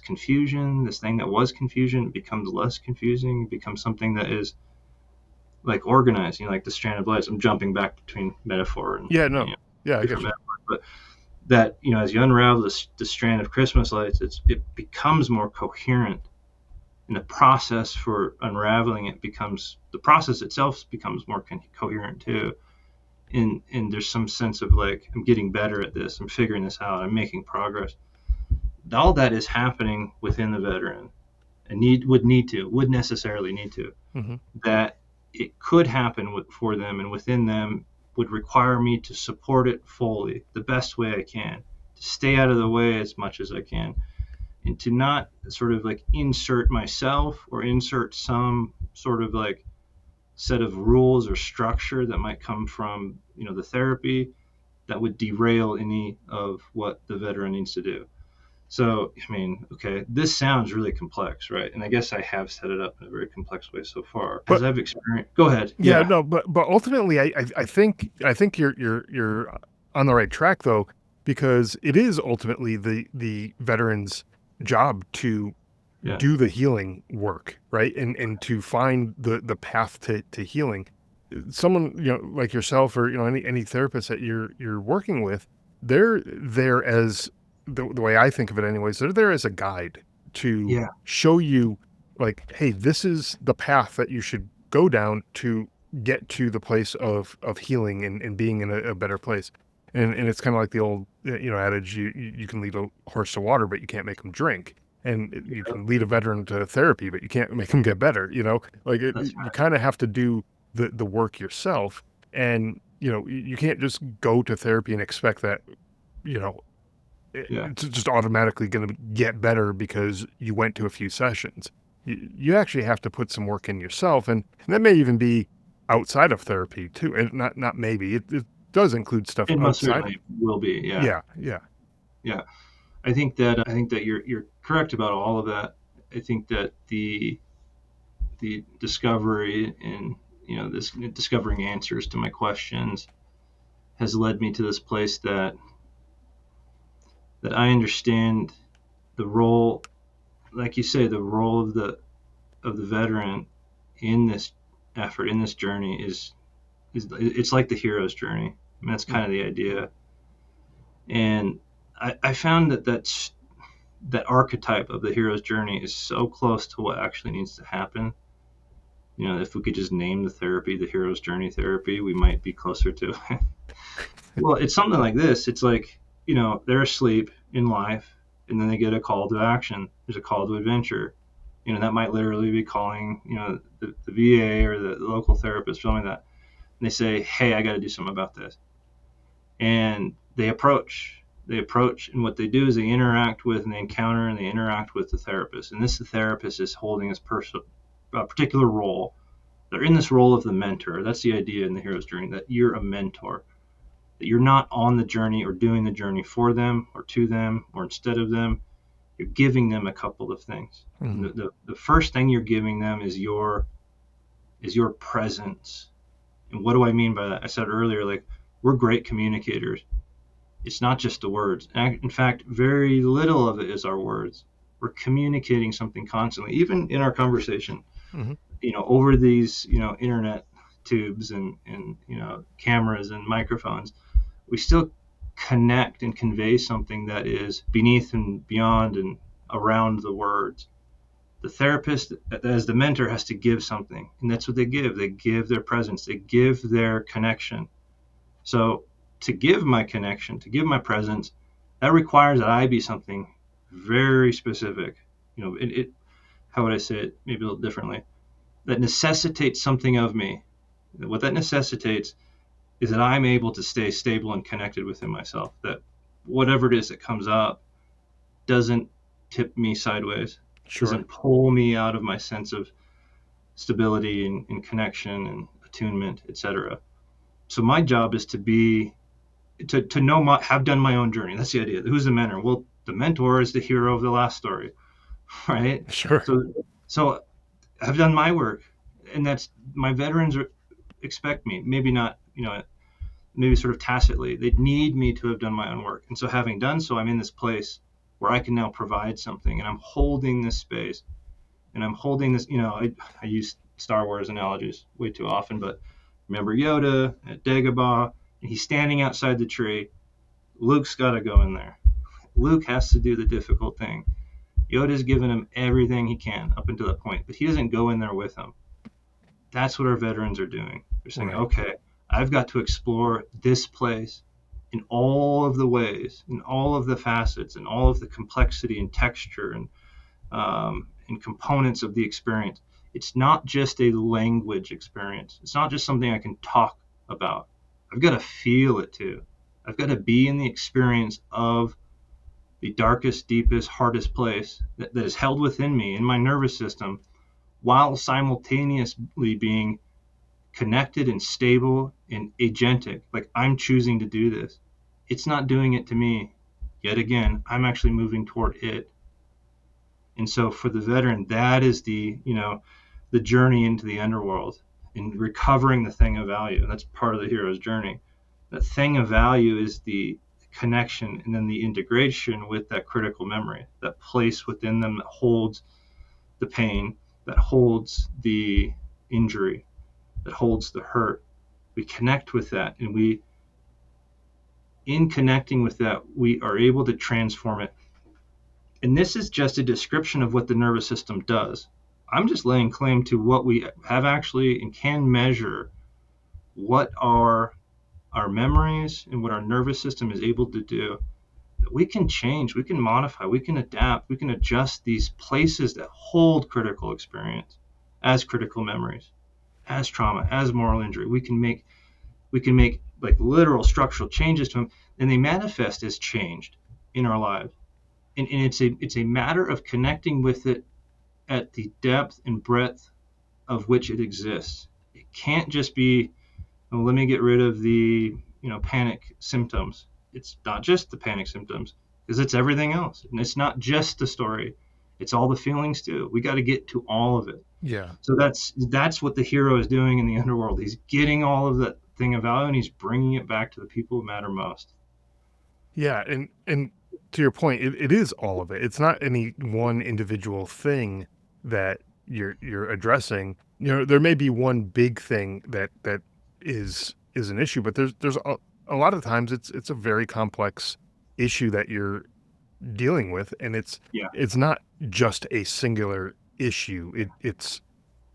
confusion, this thing that was confusion. It becomes less confusing. It becomes something that is like organized, like the strand of lights. I'm jumping back between metaphor and Yeah. No. Yeah, I different get you. metaphors, but that, as you unravel the strand of Christmas lights, it becomes more coherent. And the process for unraveling it becomes, the process itself becomes more coherent too. And there's some sense of like, I'm getting better at this. I'm figuring this out. I'm making progress. All that is happening within the veteran, and would necessarily need to, Hmm. that it could happen for them and within them would require me to support it fully the best way I can, to stay out of the way as much as I can, and to not sort of like insert myself or insert some sort of like set of rules or structure that might come from the therapy that would derail any of what the veteran needs to do. So, I mean, okay, this sounds really complex, right? And I guess I have set it up in a very complex way so far, as But I've experienced. Go ahead. yeah, Yeah. no, but ultimately, I think you're on the right track though, because it is ultimately the veteran's job to Yeah. do the healing work, right? And to find the path to healing. Someone, like yourself or any therapist that you're working with, they're there as the way I think of it anyways, they're there as a guide to Yeah. show you like, hey, this is the path that you should go down to get to the place of healing and being in a better place. And it's kind of like the old adage, you can lead a horse to water, but you can't make him drink. And you can lead a veteran to therapy, but you can't make them get better, Like, That's you right. kinda have to do the work yourself, and, you can't just go to therapy and expect that, you know, Yeah. it's just automatically gonna get better because you went to a few sessions. You actually have to put some work in yourself, and that may even be outside of therapy too, and not maybe, it does include stuff It most outside of. certainly will be. Yeah. Yeah, yeah. Yeah. I think that you're correct about all of that. I think that the discovery and this discovering answers to my questions has led me to this place that I understand the role, like you say, the role of the veteran in this effort, in this journey is it's like the hero's journey. I mean, that's kind Mhm, of the idea. And I found that archetype of the hero's journey is so close to what actually needs to happen. If we could just name the therapy the hero's journey therapy, we might be closer to it. Well, it's something like this. It's like, they're asleep in life and then they get a call to action. There's a call to adventure. That might literally be calling, the VA or the local therapist, something like that. And they say, hey, I got to do something about this. And they approach, and what they do is they interact with and they encounter and they interact with the therapist. And the therapist is holding this particular role. They're in this role of the mentor. That's the idea in the hero's journey, that you're a mentor, that you're not on the journey or doing the journey for them or to them or instead of them. You're giving them a couple of things. And mhm, the first thing you're giving them is your presence. And what do I mean by that? I said earlier, like, we're great communicators. It's not just the words. In fact, very little of it is our words. We're communicating something constantly, even in our conversation, mhm. over these, internet tubes and cameras and microphones. We still connect and convey something that is beneath and beyond and around the words. The therapist, as the mentor, has to give something, and that's what they give. They give their presence, they give their connection. So to give my connection, to give my presence, that requires that I be something very specific. How would I say it? Maybe a little differently. That necessitates something of me. What that necessitates is that I'm able to stay stable and connected within myself. That whatever it is that comes up doesn't tip me sideways, Sure. doesn't pull me out of my sense of stability and connection and attunement, etc. So my job is to know have done my own journey. That's the idea. Who's the mentor? Well, the mentor is the hero of the last story, right? Sure. So I've done my work, and that's my veterans expect me. Maybe not, maybe sort of tacitly. They need me to have done my own work, and so having done so, I'm in this place where I can now provide something, and I'm holding this space, and I'm holding this. I use Star Wars analogies way too often, but remember Yoda at Dagobah, and he's standing outside the tree. Luke's got to go in there. Luke has to do the difficult thing. Yoda's given him everything he can up until that point, but he doesn't go in there with him. That's what our veterans are doing. They're saying, Right. okay, I've got to explore this place in all of the ways, in all of the facets, in all of the complexity and texture and components of the experience. It's not just a language experience. It's not just something I can talk about. I've got to feel it too. I've got to be in the experience of the darkest, deepest, hardest place that is held within me in my nervous system while simultaneously being connected and stable and agentic. Like, I'm choosing to do this. It's not doing it to me. Yet again, I'm actually moving toward it. And so for the veteran, that is the journey into the underworld and recovering the thing of value. And that's part of the hero's journey. That thing of value is the connection and then the integration with that critical memory, that place within them that holds the pain, that holds the injury, that holds the hurt. We connect with that, and in connecting with that, we are able to transform it. And this is just a description of what the nervous system does. I'm just laying claim to what we have actually and can measure, what are our memories and what our nervous system is able to do. we can change, we can modify, we can adapt, we can adjust these places that hold critical experience as critical memories, as trauma, as moral injury. We can make like literal structural changes to them, and they manifest as changed in our lives. And it's a matter of connecting with it at the depth and breadth of which it exists. It can't just be, oh, let me get rid of the panic symptoms. It's not just the panic symptoms, because it's everything else, and it's not just the story. It's all the feelings too. We got to get to all of it. Yeah. So that's what the hero is doing in the underworld. He's getting all of that thing of value, and he's bringing it back to the people who matter most. Yeah, and to your point, it is all of it. It's not any one individual thing that you're addressing. There may be one big thing that is an issue, but there's a lot of times it's a very complex issue that you're dealing with, and Yeah. it's not just a singular issue. It's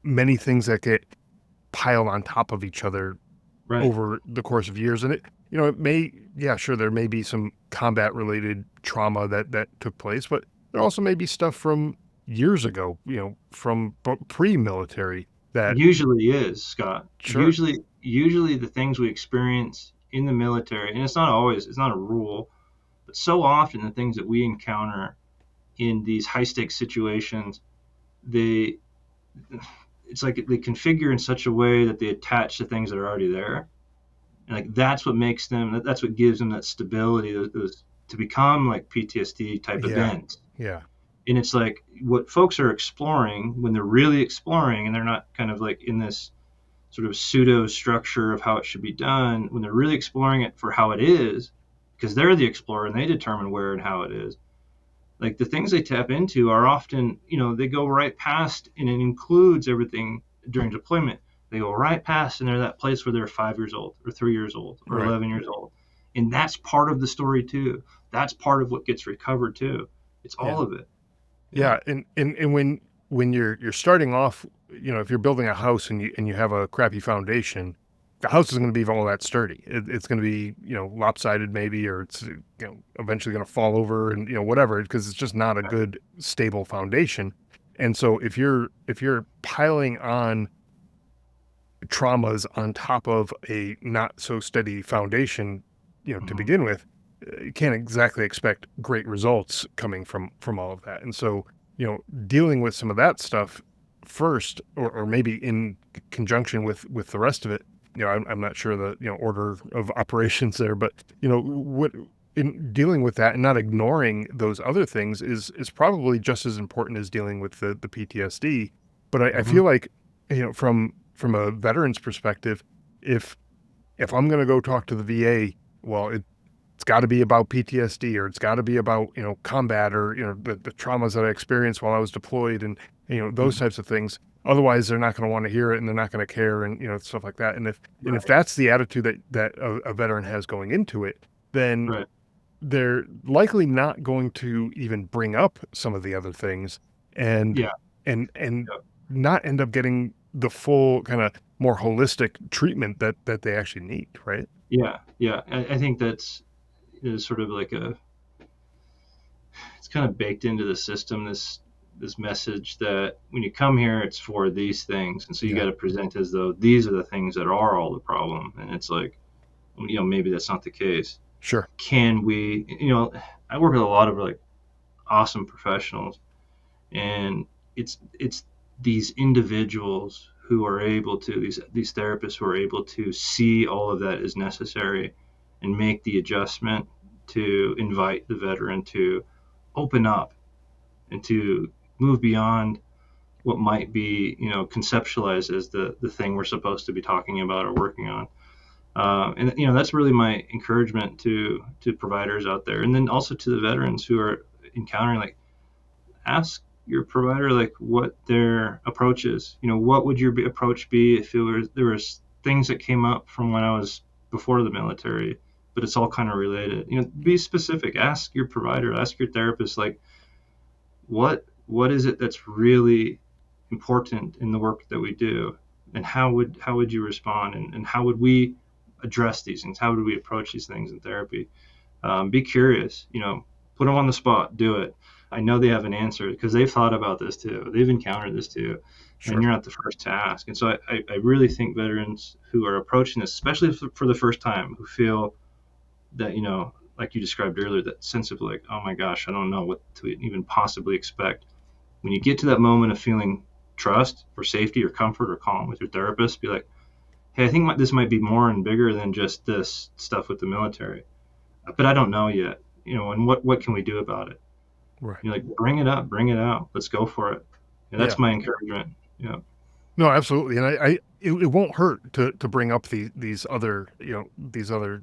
many things that get piled on top of each other Right. over the course of years. And it may, yeah, sure, there may be some combat related trauma that took place, but there also may be stuff from years ago, from pre-military that, Usually is, Scott. sure, Usually the things we experience in the military, and it's not a rule, but so often the things that we encounter in these high stakes situations, they it's like they configure in such a way that they attach to things that are already there. And like that's what makes them, that's what gives them that stability, to become like PTSD type yeah, events. yeah, And it's like what folks are exploring when they're really exploring, and they're not kind of like in this sort of pseudo structure of how it should be done, when they're really exploring it for how it is, because they're the explorer and they determine where and how it is. Like the things they tap into are often, they go right past, and it includes everything during deployment. They go right past, and they're that place where they're 5 years old or 3 years old or right. 11 years old. And that's part of the story too. That's part of what gets recovered too. It's Yeah. all of it. Yeah. Yeah. And when you're starting off, if you're building a house and you have a crappy foundation, the house is going to be all that sturdy. It's going to be, lopsided maybe, or it's, eventually going to fall over and, whatever, because it's just not a good, stable foundation. And so if you're piling on traumas on top of a not so steady foundation, to Mm-hmm. begin with, you can't exactly expect great results coming from all of that. And so, dealing with some of that stuff first, or maybe in conjunction with the rest of it, I'm not sure the, order of operations there, but, what in dealing with that and not ignoring those other things is probably just as important as dealing with the PTSD. But I Mm-hmm. feel like, from a veteran's perspective, if I'm going to go talk to the VA, well, it's got to be about PTSD, or it's got to be about, combat, or, the traumas that I experienced while I was deployed, and, those Mm-hmm. types of things. Otherwise, they're not going to want to hear it, and they're not going to care, and, stuff like that. And if Right. that's the attitude that a veteran has going into it, then Right. they're likely not going to even bring up some of the other things, and Yeah. and Yeah. not end up getting the full kind of more holistic treatment that they actually need, right? Yeah. Yeah. I think that's is sort of like it's kind of baked into the system, this message that when you come here it's for these things, and so you got Yeah, to present as though these are the things that are all the problem. And it's like, maybe that's not the case. sure. Can we, I work with a lot of like awesome professionals, and it's these individuals who are able to, these therapists who are able to see all of that is necessary and make the adjustment to invite the veteran to open up and to move beyond what might be, conceptualized as the thing we're supposed to be talking about or working on. And that's really my encouragement to providers out there, and then also to the veterans who are encountering, like, ask your provider like what their approach is. What would your approach be if there was things that came up from when I was before the military, but it's all kind of related. Be specific. Ask your provider, ask your therapist, like, what is it that's really important in the work that we do, and how would you respond, and how would we address these things, how would we approach these things in therapy. Be curious, put them on the spot, do it. I know they have an answer because they've thought about this too. They've encountered this too, and Sure. you're not the first to ask. And so I really think veterans who are approaching this, especially for the first time, who feel that, like you described earlier, that sense of like, oh my gosh, I don't know what to even possibly expect. When you get to that moment of feeling trust or safety or comfort or calm with your therapist, be like, hey, I think this might be more and bigger than just this stuff with the military, but I don't know yet. And what can we do about it? Right. You're like, bring it up, bring it out, let's go for it. And Yeah. that's my encouragement. Yeah, No, absolutely. And it won't hurt to bring up these other, these other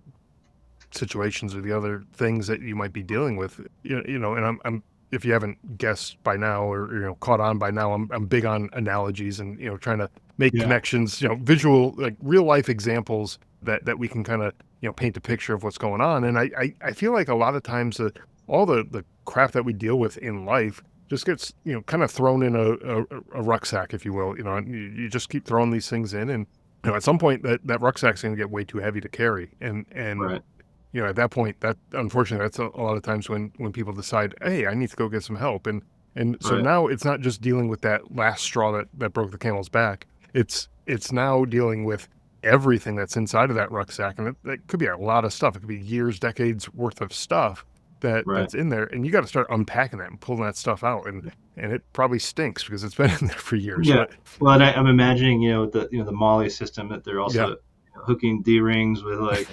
situations or the other things that you might be dealing with. And I'm if you haven't guessed by now or caught on by now, I'm big on analogies and trying to make yeah, connections, visual, like real life examples that we can kind of paint a picture of what's going on. And I feel like a lot of times all the crap that we deal with in life just gets kind of thrown in a rucksack, if you will. And you just keep throwing these things in, and at some point that rucksack's going to get way too heavy to carry, and right, at that point, that unfortunately, that's a lot of times when people decide, hey, I need to go get some help, and so right, now it's not just dealing with that last straw that broke the camel's back. It's now dealing with everything that's inside of that rucksack, and that could be a lot of stuff. It could be years, decades worth of stuff right. that's in there, and you got to start unpacking that and pulling that stuff out, and it probably stinks because it's been in there for years. Yeah. But Well, and yeah, I'm imagining, the Molly system, that they're yeah, also hooking D rings with, like,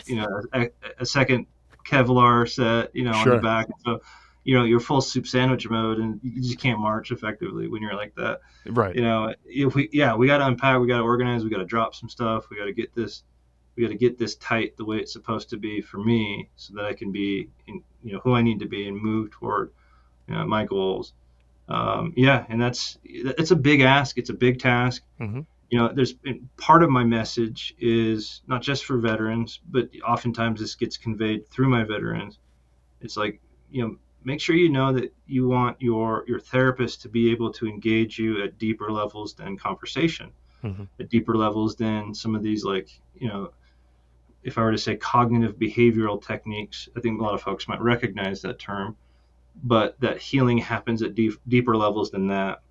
a second Kevlar set, on the sure, back. So, you're full soup sandwich mode, and you just can't march effectively when you're like that. right, If we got to unpack, we got to organize, we got to drop some stuff, we got to get this tight the way it's supposed to be for me, so that I can be, who I need to be and move toward, my goals. Yeah, and it's a big ask. It's a big task. hmm There's part of my message is not just for veterans, but oftentimes this gets conveyed through my veterans. It's like, make sure you know that you want your therapist to be able to engage you at deeper levels than conversation, hmm at deeper levels than some of these, like, if I were to say cognitive behavioral techniques. I think a lot of folks might recognize that term, but that healing happens at deeper levels than that.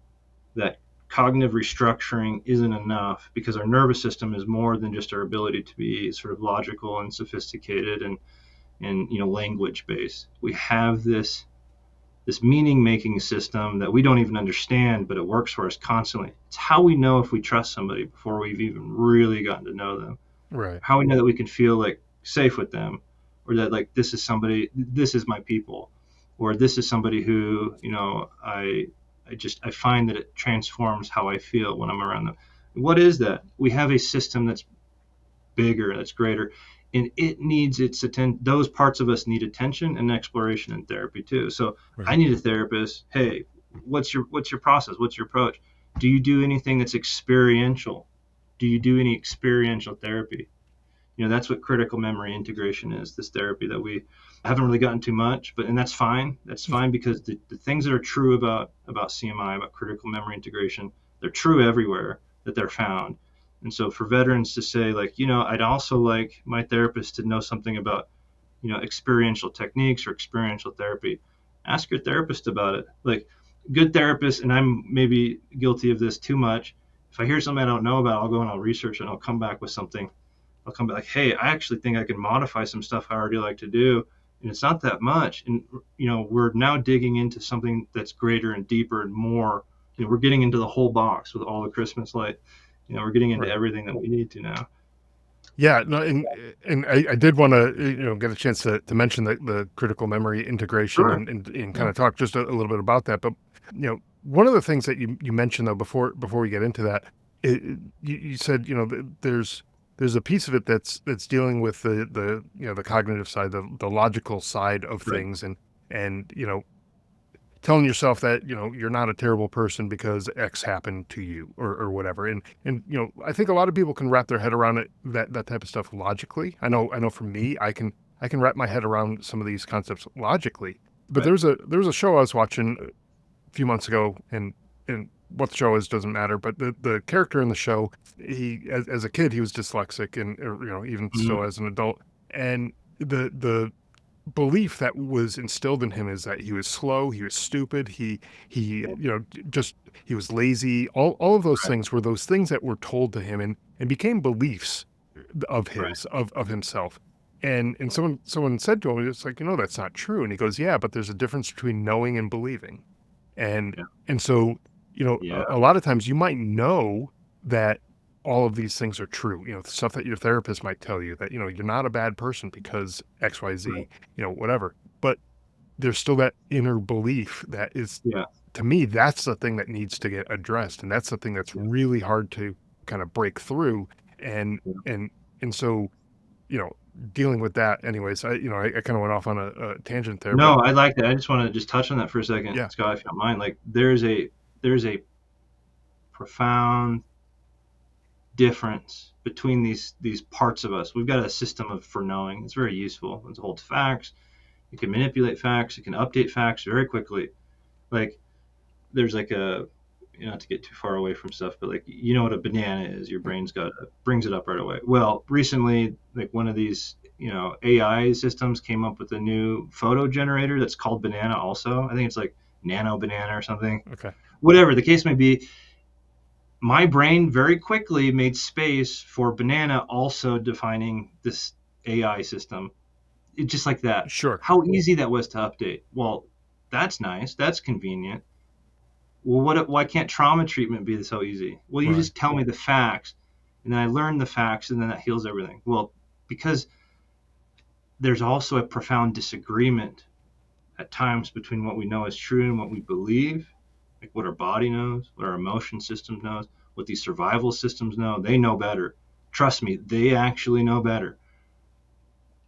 That cognitive restructuring isn't enough, because our nervous system is more than just our ability to be sort of logical and sophisticated and language based. We have this meaning making system that we don't even understand, but it works for us constantly. It's how we know if we trust somebody before we've even really gotten to know them. right, How we know that we can feel like safe with them, or that, like, this is my people, or this is somebody who, I find that it transforms how I feel when I'm around them. What is that? We have a system that's bigger, that's greater, and it needs its attention. Those parts of us need attention and exploration and therapy too. So I right, need a therapist. Hey, what's your process? What's your approach? Do you do anything that's experiential? Do you do any experiential therapy? That's what critical memory integration is, this therapy that we haven't really gotten too much, and that's fine, because the things that are true about CMI, about critical memory integration, they're true everywhere that they're found. And so for veterans to say, like, I'd also like my therapist to know something about, experiential techniques or experiential therapy, ask your therapist about it. Like, good therapists, and I'm maybe guilty of this too much, if I hear something I don't know about, I'll go and I'll research it, and I'll come back with something. I'll come back like, hey, I actually think I can modify some stuff I already like to do, and it's not that much. And we're now digging into something that's greater and deeper and more. We're getting into the whole box with all the Christmas light. We're getting into right. everything that we need to now. Yeah, no, and I did want to get a chance to mention the critical memory integration Sure. and kind Yeah. of talk just a little bit about that. But one of the things that you mentioned though before we get into that, you said there's a piece of it that's dealing with the cognitive side, the logical side of Right. things, and telling yourself that you're not a terrible person because X happened to you or whatever. And I think a lot of people can wrap their head around it, that type of stuff logically. I know for me, I can wrap my head around some of these concepts logically. But Right. there was a show I was watching a few months ago, and what the show is doesn't matter. But the character in the show, he as a kid he was dyslexic, and even Mm-hmm. still as an adult, and the belief that was instilled in him is that he was slow, he was stupid, he just he was lazy. All of those Right. things were those things that were told to him and became beliefs of Right. his of himself. And someone said to him, it's like, that's not true. And he goes, yeah, but there's a difference between knowing and believing. And Yeah. and so, Yeah. a lot of times you might know that all of these things are true. Stuff that your therapist might tell you, that, you're not a bad person because XYZ, Right. whatever. But there's still that inner belief that is, Yeah. to me, that's the thing that needs to get addressed. And that's the thing that's Yeah. really hard to kind of break through. And, Yeah. and, and so, you know, dealing with that anyways, I kind of went off on a tangent there, but No, I like that. I just want to just touch on that for a second, yeah, Scott, if you don't mind. Like, there's a profound difference between these parts of us. We've got a system of for knowing. It's very useful. It holds facts. It can manipulate facts. It can update facts very quickly. Like, there's like a, not to get too far away from stuff, but like, what a banana is. Your brain's got brings it up right away. Well, recently, like, one of these AI systems came up with a new photo generator that's called Banana. Also, I think it's like Nano Banana or something. okay, Whatever the case may be, my brain very quickly made space for Banana also defining this AI system. Just like that. sure, How easy that was to update. Well, that's nice. That's convenient. Well, why can't trauma treatment be so easy? Well, you right, just tell me the facts, and then I learn the facts, and then that heals everything. Well, because there's also a profound disagreement at times between what we know is true and what we believe, like what our body knows, what our emotion system knows, what these survival systems know. They know better. Trust me, they actually know better.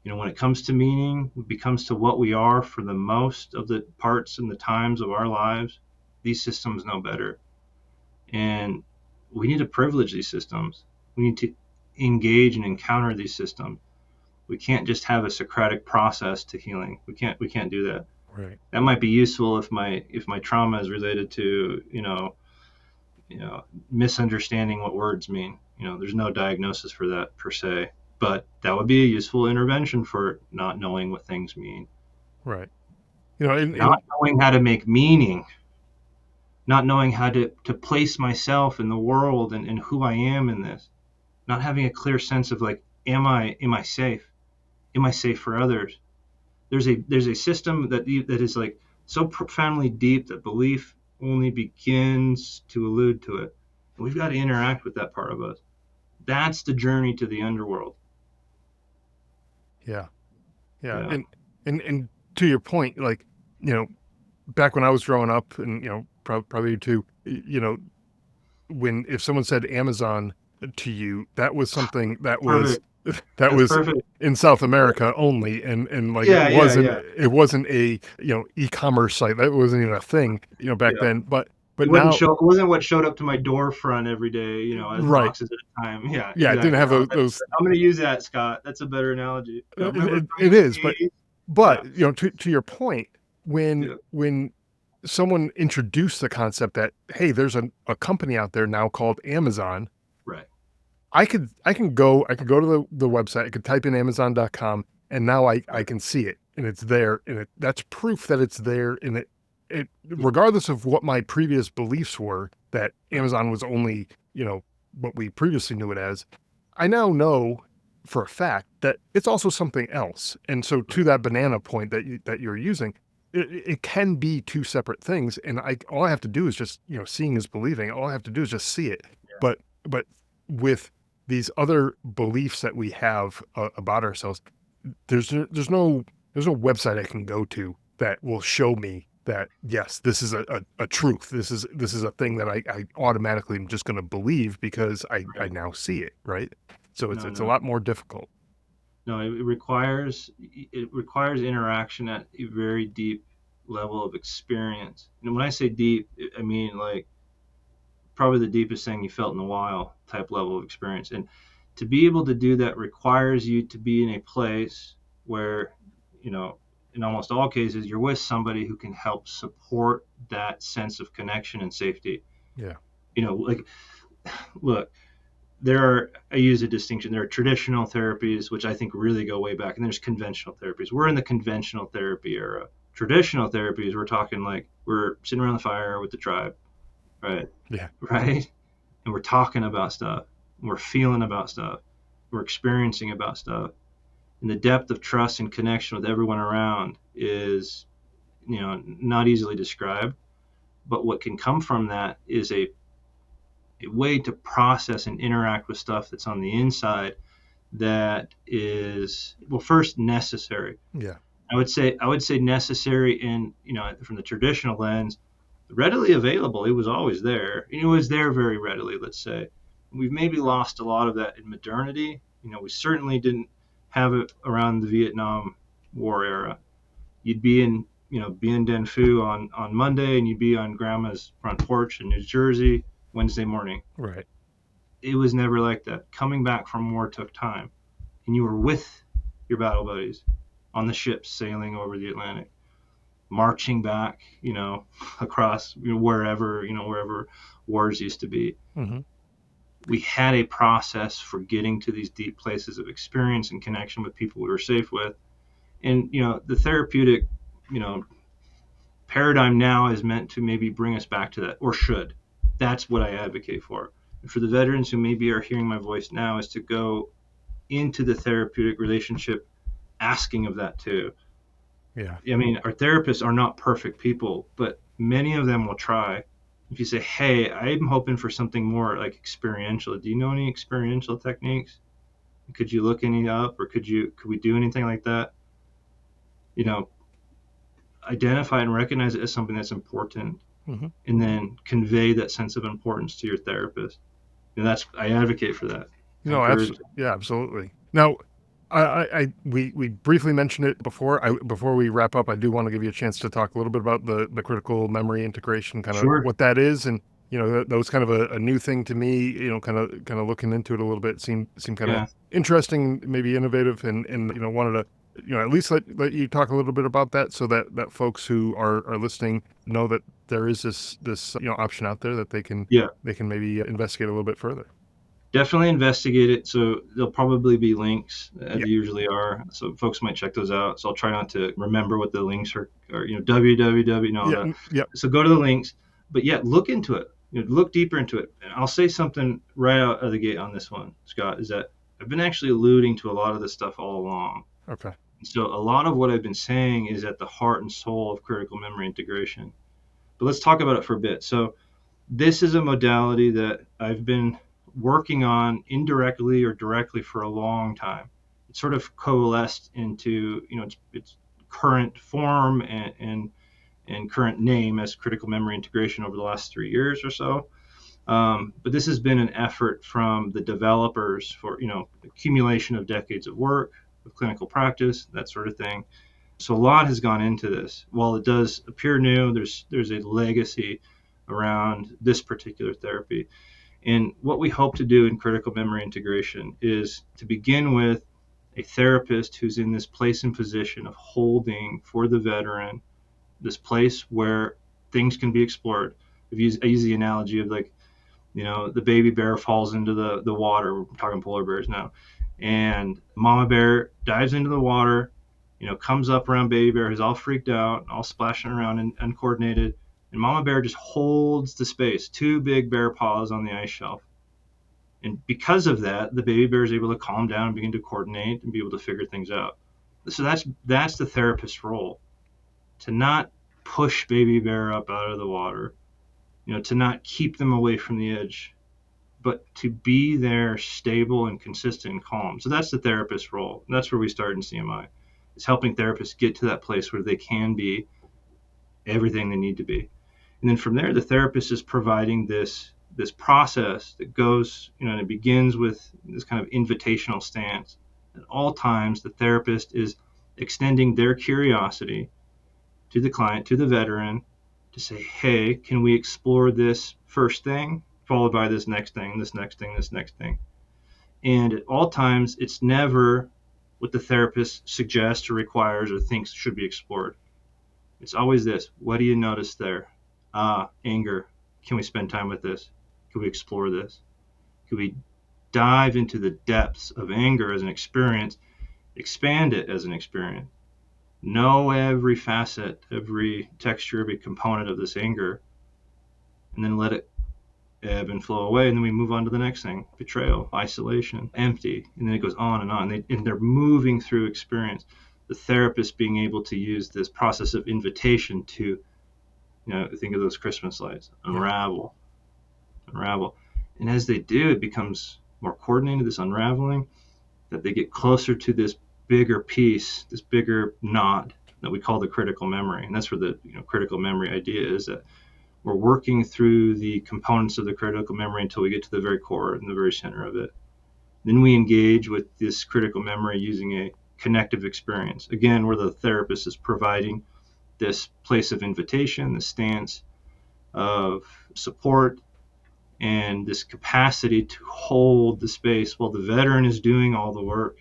When it comes to meaning, when it comes to what we are for the most of the parts and the times of our lives, these systems know better. And we need to privilege these systems. We need to engage and encounter these systems. We can't just have a Socratic process to healing. We can't do that. right, That might be useful if my trauma is related to misunderstanding what words mean. There's no diagnosis for that per se, but that would be a useful intervention for not knowing what things mean, right. And not knowing how to make meaning, not knowing how to place myself in the world and who I am in this, not having a clear sense of like, am I safe? Am I safe for others? There's a system that is like so profoundly deep that belief only begins to allude to it. And we've got to interact with that part of us. That's the journey to the underworld. yeah, yeah, Yeah. and to your point, like, you know, back when I was growing up, and probably you too, when if someone said Amazon to you, that was something that was Perfect. that That's was perfect. in South America only, and like it Yeah, yeah, wasn't yeah, it wasn't a e-commerce site, that wasn't even a thing back yeah. then. But It wouldn't now, show. It wasn't what showed up to my door front every day. As right, boxes at a time. Yeah, yeah, it didn't exactly. have No, those. I'm going to use that, Scott. That's a better analogy. Yeah, It remember is, the '80s? but Yeah, to your point, when yeah, someone introduced the concept that, hey, there's a company out there now called Amazon, right. I could go to the website, I could type in Amazon.com, and now I Right. can see it, and it's there, and that's proof that it's there, and it Yeah, regardless of what my previous beliefs were, that right. Amazon was only, what we previously knew it as, I now know for a fact that it's also something else. And so, to Right. that banana point that you're using, it can be two separate things, and all I have to do is just, seeing is believing. All I have to do is just see it. Yeah. But with these other beliefs that we have about ourselves, there's no website I can go to that will show me that, yes, this is a truth. This is a thing that I automatically am just going to believe because I Right. now see it, right? So it's No, it's a no, lot more difficult. no. It requires interaction at a very deep level of experience. And when I say deep, I mean like probably the deepest thing you felt in a while type level of experience. And to be able to do that requires you to be in a place where, you know, in almost all cases, you're with somebody who can help support that sense of connection and safety. Yeah. Like, look, I use a distinction. There are traditional therapies, which I think really go way back, and there's conventional therapies. We're in the conventional therapy era. Traditional therapies, we're talking like we're sitting around the fire with the tribe, right? Yeah. Right? And we're talking about stuff. We're feeling about stuff. We're experiencing about stuff. And the depth of trust and connection with everyone around is, not easily described. But what can come from that is a way to process and interact with stuff that's on the inside that is, well, first, necessary. Yeah. I would say necessary in, from the traditional lens, readily available. It was always there. It was there very readily, let's say. We've maybe lost a lot of that in modernity. We certainly didn't have it around the Vietnam War era. You'd be in Den Phu on Monday, and you'd be on grandma's front porch in New Jersey Wednesday morning. Right. It was never like that. Coming back from war took time, and you were with your battle buddies on the ships sailing over the Atlantic, marching back, across, wherever wars used to be. Hmm. We had a process for getting to these deep places of experience and connection with people we were safe with. And, the therapeutic, you know, paradigm now is meant to maybe bring us back to that, or should. That's what I advocate for. And for the veterans who maybe are hearing my voice now, is to go into the therapeutic relationship asking of that too. Yeah. I mean, our therapists are not perfect people, but many of them will try. If you say, "Hey, I'm hoping for something more like experiential. Do you know any experiential techniques? Could you look any up, or could we do anything like that?" You know, identify and recognize it as something that's important, Hmm. and then convey that sense of importance to your therapist. And I advocate for that. I encourage it. Yeah, absolutely. Now, we briefly mentioned it before. Before we wrap up, I do want to give you a chance to talk a little bit about the critical memory integration, kind of Sure. what that is, and that was kind of a new thing to me. Kind of looking into it a little bit seemed kind of Yeah. interesting, maybe innovative, and wanted to at least let you talk a little bit about that, so that folks who are listening know that there is this option out there that Yeah. they can maybe investigate a little bit further. Definitely investigate it. So there'll probably be links, as Yeah. there usually are. So folks might check those out. So I'll try not to remember what the links are, or www, and all Yeah. that. Yeah. So go to the links, but yeah, look into it. Look deeper into it. And I'll say something right out of the gate on this one, Scott, is that I've been actually alluding to a lot of this stuff all along. Okay. So a lot of what I've been saying is at the heart and soul of critical memory integration. But let's talk about it for a bit. So this is a modality that I've been working on indirectly or directly for a long time. It sort of coalesced into its current form and current name as critical memory integration over the last 3 years or so. But this has been an effort from the developers for accumulation of decades of work, of clinical practice, that sort of thing. So a lot has gone into this. While it does appear new, there's a legacy around this particular therapy. And what we hope to do in critical memory integration is to begin with a therapist who's in this place and position of holding for the veteran this place where things can be explored. I use the analogy of, like, the baby bear falls into the water. We're talking polar bears now. And mama bear dives into the water, comes up around baby bear, who's all freaked out, all splashing around and uncoordinated. And mama bear just holds the space, two big bear paws on the ice shelf. And because of that, the baby bear is able to calm down and begin to coordinate and be able to figure things out. So that's the therapist's role, to not push baby bear up out of the water, to not keep them away from the edge, but to be there stable and consistent and calm. So that's the therapist's role. And that's where we start in CMI. Is helping therapists get to that place where they can be everything they need to be. And then from there, the therapist is providing this process that goes, and it begins with this kind of invitational stance. At all times, the therapist is extending their curiosity to the client, to the veteran, to say, "Hey, can we explore this first thing, followed by this next thing, this next thing, this next thing?" And at all times, it's never what the therapist suggests or requires or thinks should be explored. It's always this: what do you notice there? Anger. Can we spend time with this? Can we explore this? Can we dive into the depths of anger as an experience, expand it as an experience, know every facet, every texture, every component of this anger, and then let it ebb and flow away. And then we move on to the next thing: betrayal, isolation, empty. And then it goes on and on. And they're moving through experience. The therapist being able to use this process of invitation to, think of those Christmas lights, unravel, unravel. And as they do, it becomes more coordinated, this unraveling, that they get closer to this bigger piece, this bigger knot that we call the critical memory. And that's where the critical memory idea is, that we're working through the components of the critical memory until we get to the very core and the very center of it. Then we engage with this critical memory using a connective experience. Again, where the therapist is providing this place of invitation, the stance of support, and this capacity to hold the space while the veteran is doing all the work,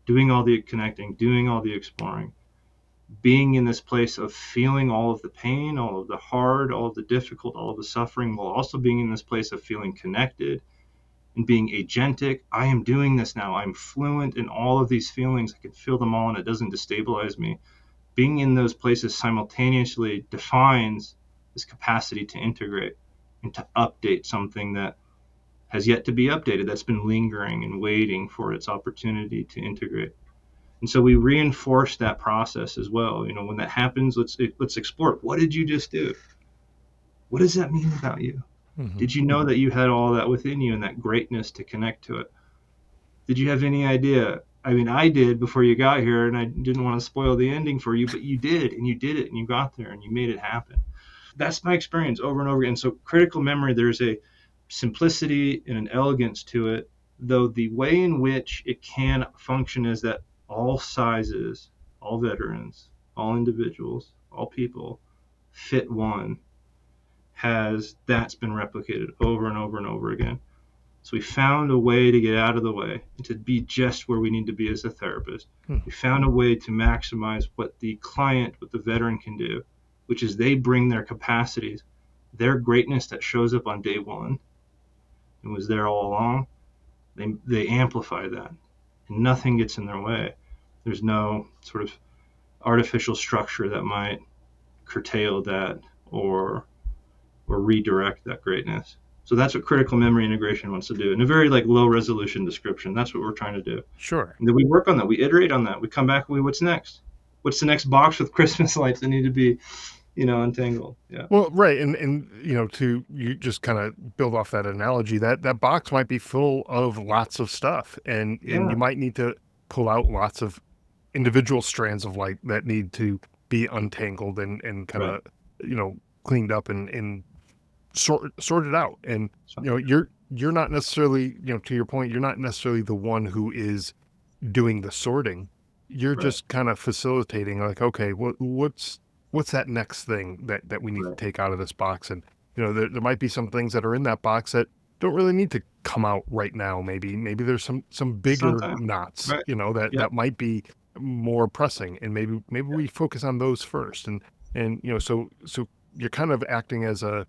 doing all the connecting, doing all the exploring, being in this place of feeling all of the pain, all of the hard, all of the difficult, all of the suffering, while also being in this place of feeling connected and being agentic. I am doing this now. I'm fluent in all of these feelings. I can feel them all and it doesn't destabilize me. Being in those places simultaneously defines this capacity to integrate and to update something that has yet to be updated, that's been lingering and waiting for its opportunity to integrate. And so we reinforce that process as well. When that happens, let's explore. What did you just do? What does that mean about you? Mm-hmm. Did you know that you had all that within you and that greatness to connect to it? Did you have any idea? I mean, I did before you got here, and I didn't want to spoil the ending for you, but you did, and you did it, and you got there, and you made it happen. That's my experience over and over again. So critical memory, there's a simplicity and an elegance to it, though the way in which it can function is that all sizes, all veterans, all individuals, all people fit one, that's been replicated over and over and over again. So we found a way to get out of the way and to be just where we need to be as a therapist. We found a way to maximize what the client, what the veteran can do, which is they bring their capacities, their greatness that shows up on day one and was there all along. They amplify that, and nothing gets in their way. There's no sort of artificial structure that might curtail that or redirect that greatness. So that's what critical memory integration wants to do. In a very low resolution description, that's what we're trying to do. Sure. And then we work on that. We iterate on that. We come back and what's next? What's the next box with Christmas lights that need to be, untangled? Yeah. Well, right. And to you just kind of build off that analogy, that box might be full of lots of stuff, and you might need to pull out lots of individual strands of light that need to be untangled and kind of, cleaned up and sorted out. And, you're not necessarily, to your point, you're not necessarily the one who is doing the sorting. You're just kind of facilitating, okay, what's that next thing that we need to take out of this box? And, there might be some things that are in that box that don't really need to come out right now. Maybe there's some bigger knots, that might be more pressing, and maybe we focus on those first. And so you're kind of acting as a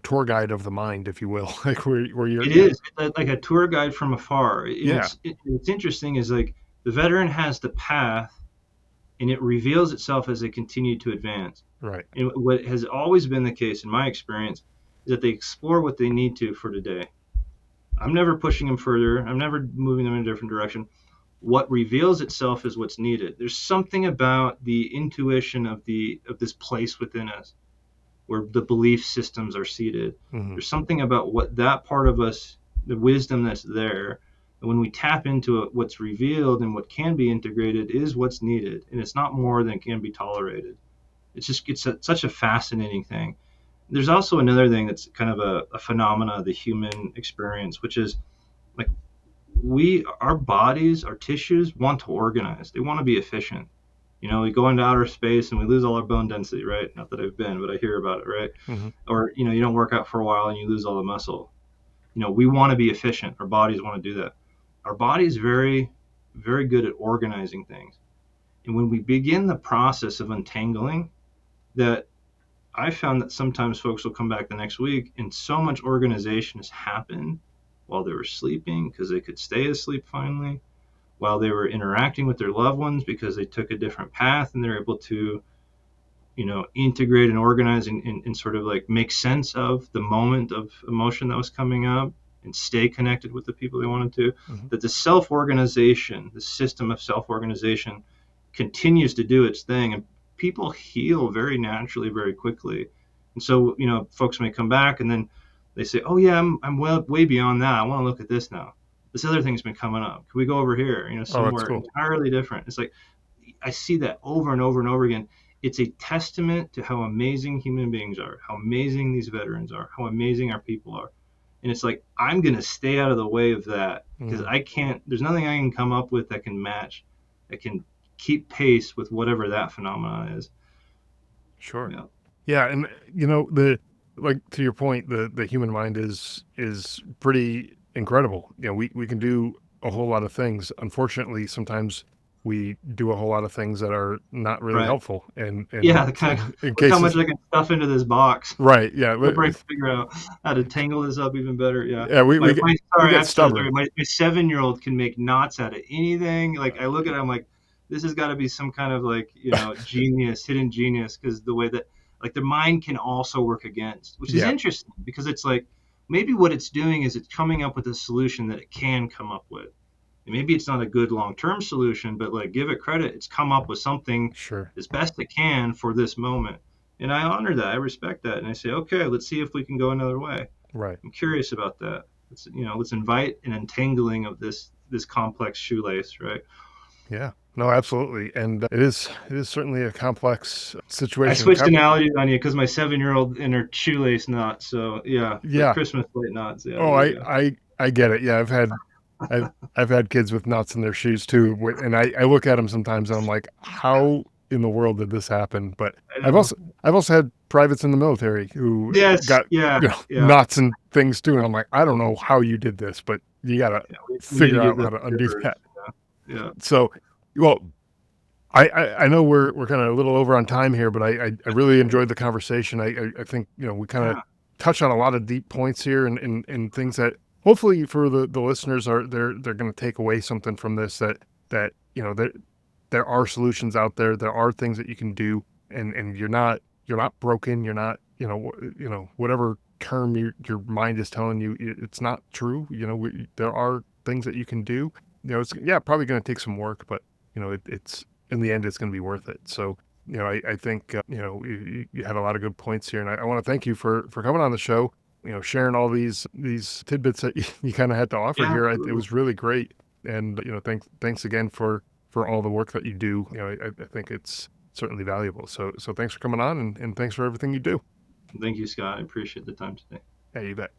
tour guide of the mind, if you will, where you're. It is like a tour guide from afar. It's interesting is the veteran has the path, and it reveals itself as they continue to advance. Right. And what has always been the case in my experience is that they explore what they need to for today. I'm never pushing them further. I'm never moving them in a different direction. What reveals itself is what's needed. There's something about the intuition of this place within us where the belief systems are seated. Mm-hmm. There's something about what that part of us, the wisdom that's there, and when we tap into it, what's revealed and what can be integrated is what's needed, and it's not more than can be tolerated. It's such a fascinating thing. There's also another thing that's kind of a phenomena of the human experience, which is our bodies, our tissues want to organize. They want to be efficient. We go into outer space and we lose all our bone density, right? Not that I've been, but I hear about it, right? Mm-hmm. Or, you don't work out for a while and you lose all the muscle. We want to be efficient. Our bodies want to do that. Our body's very, very good at organizing things. And when we begin the process of untangling, that I found that sometimes folks will come back the next week and so much organization has happened while they were sleeping because they could stay asleep finally, while they were interacting with their loved ones because they took a different path and they're able to, integrate and organize and sort of like make sense of the moment of emotion that was coming up and stay connected with the people they wanted to. Mm-hmm. That the self organization, the system of self organization, continues to do its thing, and people heal very naturally, very quickly. And so, folks may come back and then they say, "Oh yeah, I'm well way beyond that. I want to look at this now. This other thing's been coming up. Can we go over here? Oh, that's Somewhere cool. entirely different." It's like I see that over and over and over again. It's a testament to how amazing human beings are, how amazing these veterans are, how amazing our people are. And it's like, I'm going to stay out of the way of that because Mm, there's nothing I can come up with that can match, that can keep pace with whatever that phenomenon is. sure. Yeah. Yeah, and the like to your point, the human mind is pretty incredible. We can do a whole lot of things. Unfortunately, sometimes we do a whole lot of things that are not really Right. helpful, and Yeah. The kind of, in look how cases, much I can stuff into this box. right? Yeah, We'll break figure out how to tangle this up even better. Yeah. yeah, My, my we sorry, I get have to tell the story. stubborn. My 7-year-old can make knots out of anything. Like I look at it, I'm like, this has got to be some kind of like, genius, hidden genius, because the way that like the mind can also work against, which is Yeah, interesting because it's like maybe what it's doing is it's coming up with a solution that it can come up with. And maybe it's not a good long-term solution, but like give it credit, it's come up with something sure, as best it can for this moment. And I honor that. I respect that. And I say, okay, let's see if we can go another way. right. I'm curious about that. Let's invite an entangling of this complex shoelace, right? Yeah, no, absolutely, and it is certainly a complex I situation. switched analogies on you because my 7-year-old in her shoelace knot. So yeah, the Yeah. Christmas light knots. Yeah, Oh, there you I go. I I get it. Yeah, I've I've had kids with knots in their shoes too, and I look at them sometimes and I'm like, how in the world did this happen? But I I've know. also I've also had privates in the military who Yes. got Yeah. Yeah. knots and things too, and I'm like, I don't know how you did this, but you gotta Yeah. We need to figure give out them how to a undo verse. that. Yeah. So, well, I know we're kind of a little over on time here, but I really enjoyed the conversation. I think we kind of Yeah. touch on a lot of deep points here, and things that hopefully for the listeners are they're going to take away something from this, that there are solutions out there. There are things that you can do, and you're not broken. You're not whatever term your mind is telling you, it's not true. There are things that you can do. It's probably going to take some work, but it's in the end, it's going to be worth it. So, I think, you had a lot of good points here, and I want to thank you for coming on the show, sharing all these tidbits that you kind of had to offer Yeah. here. It Absolutely. was really great. And, thanks again for all the work that you do. I think it's certainly valuable. So thanks for coming on, and thanks for everything you do. Thank you, Scott. I appreciate the time today. Yeah, you bet.